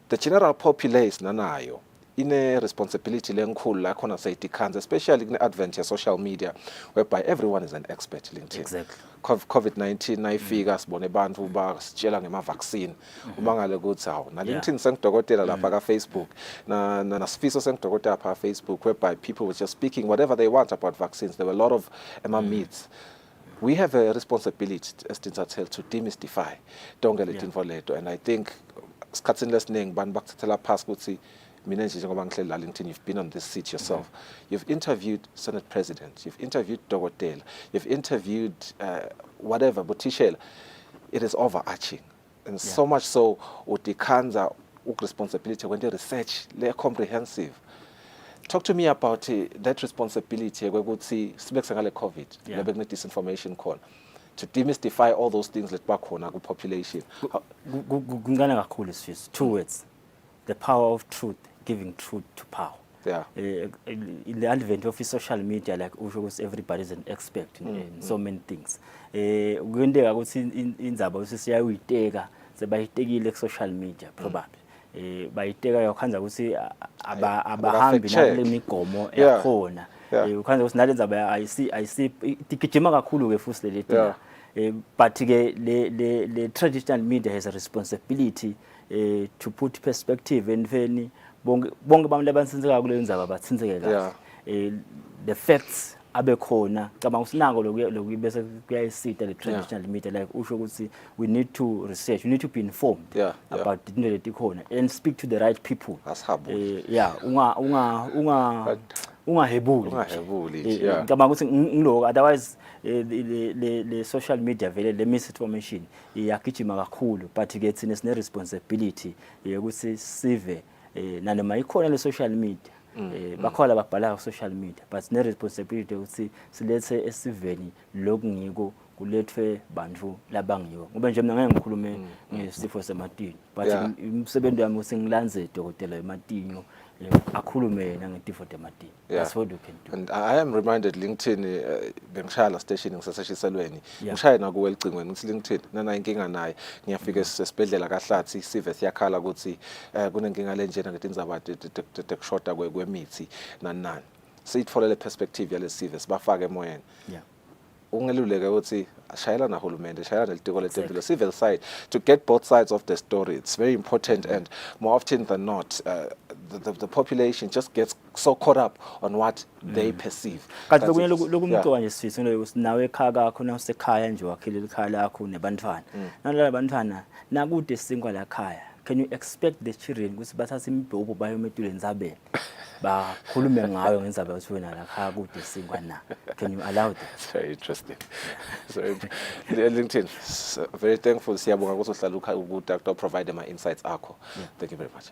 the general populace nanayo ine-responsibility lenkhulu la khona sayidikhanza, especially kune-advent ye-social media whereby everyone is an expert LinkedIn. Exactly. COVID-19 nayifika sibone bantu basitshela ngema-vaccine uma ngale ukuthi hawu na-LinkedIn sengidokotela lapha ka-Facebook nasifiso sengidokotela lapha ka-Facebook whereby people were just speaking whatever they want about vaccines. There were a lot of myths. We have a responsibility as Tinsatel to demystify donke letinfo leto, and I think sikhatsini lesiningi bantu bakuthathela phasi ukuthi mina nje njengoba ngihleli la LinkedIn, you've been on this seat yourself. You've interviewed Senate President, you've interviewed Dokotela, you've interviewed whatever, Botishela. It is overarching. And so much so, utikhanza responsibility when the research, they're comprehensive. Talk to me about that responsibility ukuthi sibekuse ngale COVID, lebe kune disinformation khona, to demystify all those things that bakhona ku population. Kungana kakhulu Swiss. Two words. The power of truth, giving truth to power. Yeah. In the advent of social media, like everybody is an expert in so many things. Kuyendeka ukuthi indzaba siyayiteka sebayitekile ku social media probably. Bayiteka yakhanza ukuthi abahambi nale migomo yakhona. Ukhanza ukuthi nale ndzaba ayisi igijima kakhulu ke futhi lelithi. But the traditional media has a responsibility to put perspective and bonke abantu labansinzeka kule ndzaba batsinzeke kahle. The facts abekhona cabanga usinako lokubese kuyayisita le traditional media, like usho ukuthi we need to research, we need to be informed about into letikhona and speak to the right people. Ungahebuli cabanga ukuthi ngiloko, otherwise the social media vele le misinformation iyagijima kakhulu, but ke thina sine responsibility ukuthi sive nanoma ikhona le social media bakhola babhala ku social media, but sine responsibility ukuthi silethe esiveni lokungiko kulethwe bantu labangiyo. Ngoba nje mina ngeke ngikhulume ngesifo sematini, but umsebenzi wami usengilanze dokotela ematinyo akhulume yena ngetifo tematini. That's what you can do. And I am reminded LinkedIn bengishaya la station ngisaseshiselweni ngishaya na ku elicingweni ngithi LinkedIn nana inkinga naye ngiyafika esibhedlela kaHlatsi sive siyakhala ukuthi kunenkinga lenjena ngetindzaba tekushoda kwemithi nani siyitfolele perspective yale sive sibafake emoyeni. Ungeluleke ukuthi shayela na hulumende, shayela nelitiko letempilo, civil side, to get both sides of the story. It's very important, and more often than not the population just gets so caught up on what they perceive. Kanti lokumcoka nje sifisi nawe ekhaya kakho nawusekhaya nje wakhilela ikhaya lakho nebantwana. Nalabo bantwana nakude singwa la khaya. Can you expect the children ukuthi bathathe imibhobho bayometuleni zabela bakhulume ngayo ngenzaba ukuthi wena la khaya kude singwa na? Can you allow that? It's very interesting. So LinkedIn, very thankful siyabonga ukuthi uhlala uDr provide my insights akho. Thank you very much.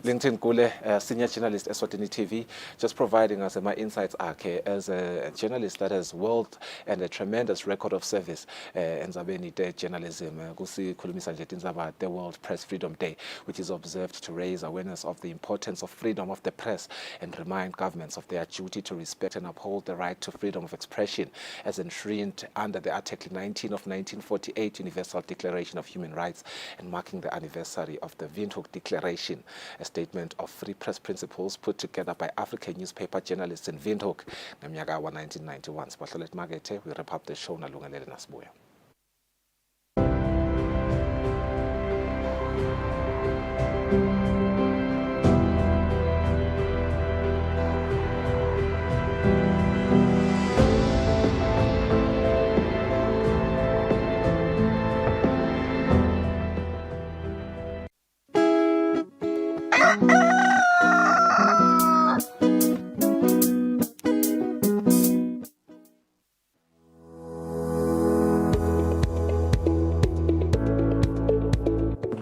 LinkedIn Kule, senior journalist Eswatini TV, just providing us my insights akhe as a journalist that has world and a tremendous record of service enzabeni journalism kusikhulumisa nje tindzaba the World Press Freedom Day, which is observed to raise awareness of the importance of freedom of the press and remind governments of their duty to respect and uphold the right to freedom of expression as enshrined under the Article 19 of 1948 Universal Declaration of Human Rights, and marking the anniversary of the Windhoek Declaration, a statement of free press principles put together by African newspaper journalists in Windhoek ngeminyaka wa 1991. Sibahlolet Makete, we wrap up the show nalungelele nasibuya.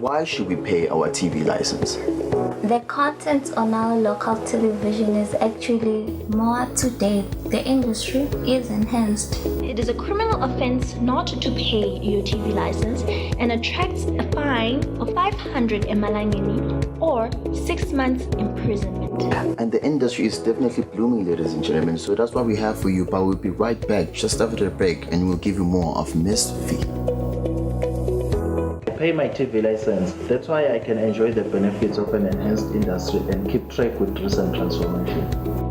Why should we pay our TV license? The content on our local television is actually more up to date. The industry is enhanced. It is a criminal offense not to pay your TV license and attracts a fine of 500 emalangeni or 6 months imprisonment. And the industry is definitely blooming, ladies and gentlemen. So that's what we have for you. But we'll be right back just after the break, and we'll give you more of Miss V. pay my TV license. That's why I can enjoy the benefits of an enhanced industry and keep track with recent transformation.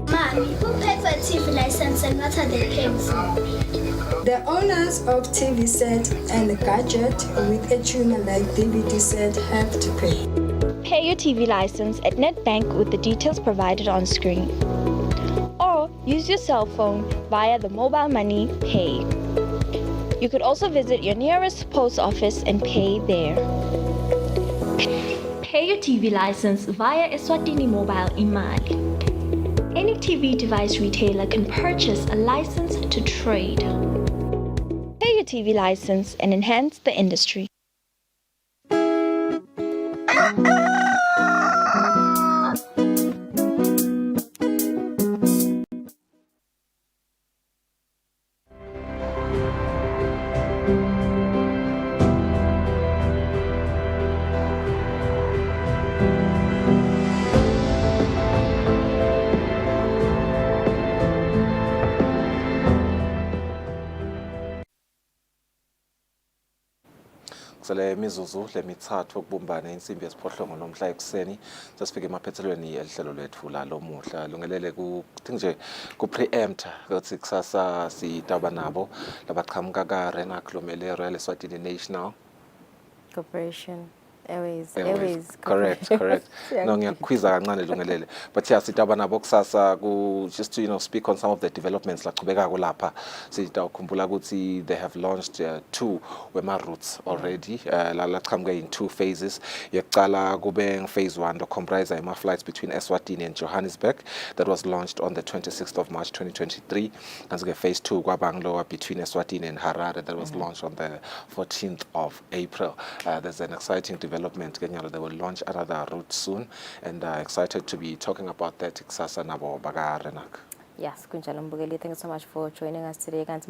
Mommy, who paid for a TV license and what are they paying for? The owners of TV set and a gadget with a tuner like DVD set have to pay. Pay your TV license at NetBank with the details provided on screen. Or use your cell phone via the mobile money pay. You could also visit your nearest post office and pay there. Pay your TV license via Eswatini Mobile Imali. Any TV device retailer can purchase a license to trade. Pay your TV license and enhance the industry. Le mizuzu lemithathu ukubumbana insimbi yesiphohlongo nomhla ekuseni sesifike emaphethelweni elihlelo lethu lalo muhla lungelele kuthi nje ku-preempt ukuthi kusasa sitaba nabo labaqhamuka ka-RENAC lomele Royal Eswatini National Corporation. Airways. Correct. No, ngiyakwiza kancane lungelele. But yeah, sitaba nabo kusasa just to speak on some of the developments laqhubekako lapha. Sitawukhumbula ukuthi they have launched 2 wema routes already. Laqhamuka in 2 phases. Yokuqala kube phase 1 comprise ama flights between Eswatini and Johannesburg that was launched on the 26th of March 2023. And phase 2 kwabangloa between Eswatini and Harare that was launched on the 14th of April. There's an exciting development. They will launch another route soon, and excited to be talking about that. Ikusasa nabo baka RENAC. Yes, Kunjalo Mbugeli, thank you so much for joining us today. You can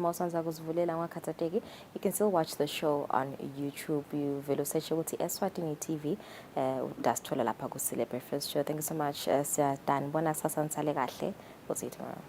still watch the show on YouTube. You will search Eswatini TV. That's Tola Kusile Breakfast Show. Thank you so much. Dan Bona Sasan Salegahle. We'll see you tomorrow.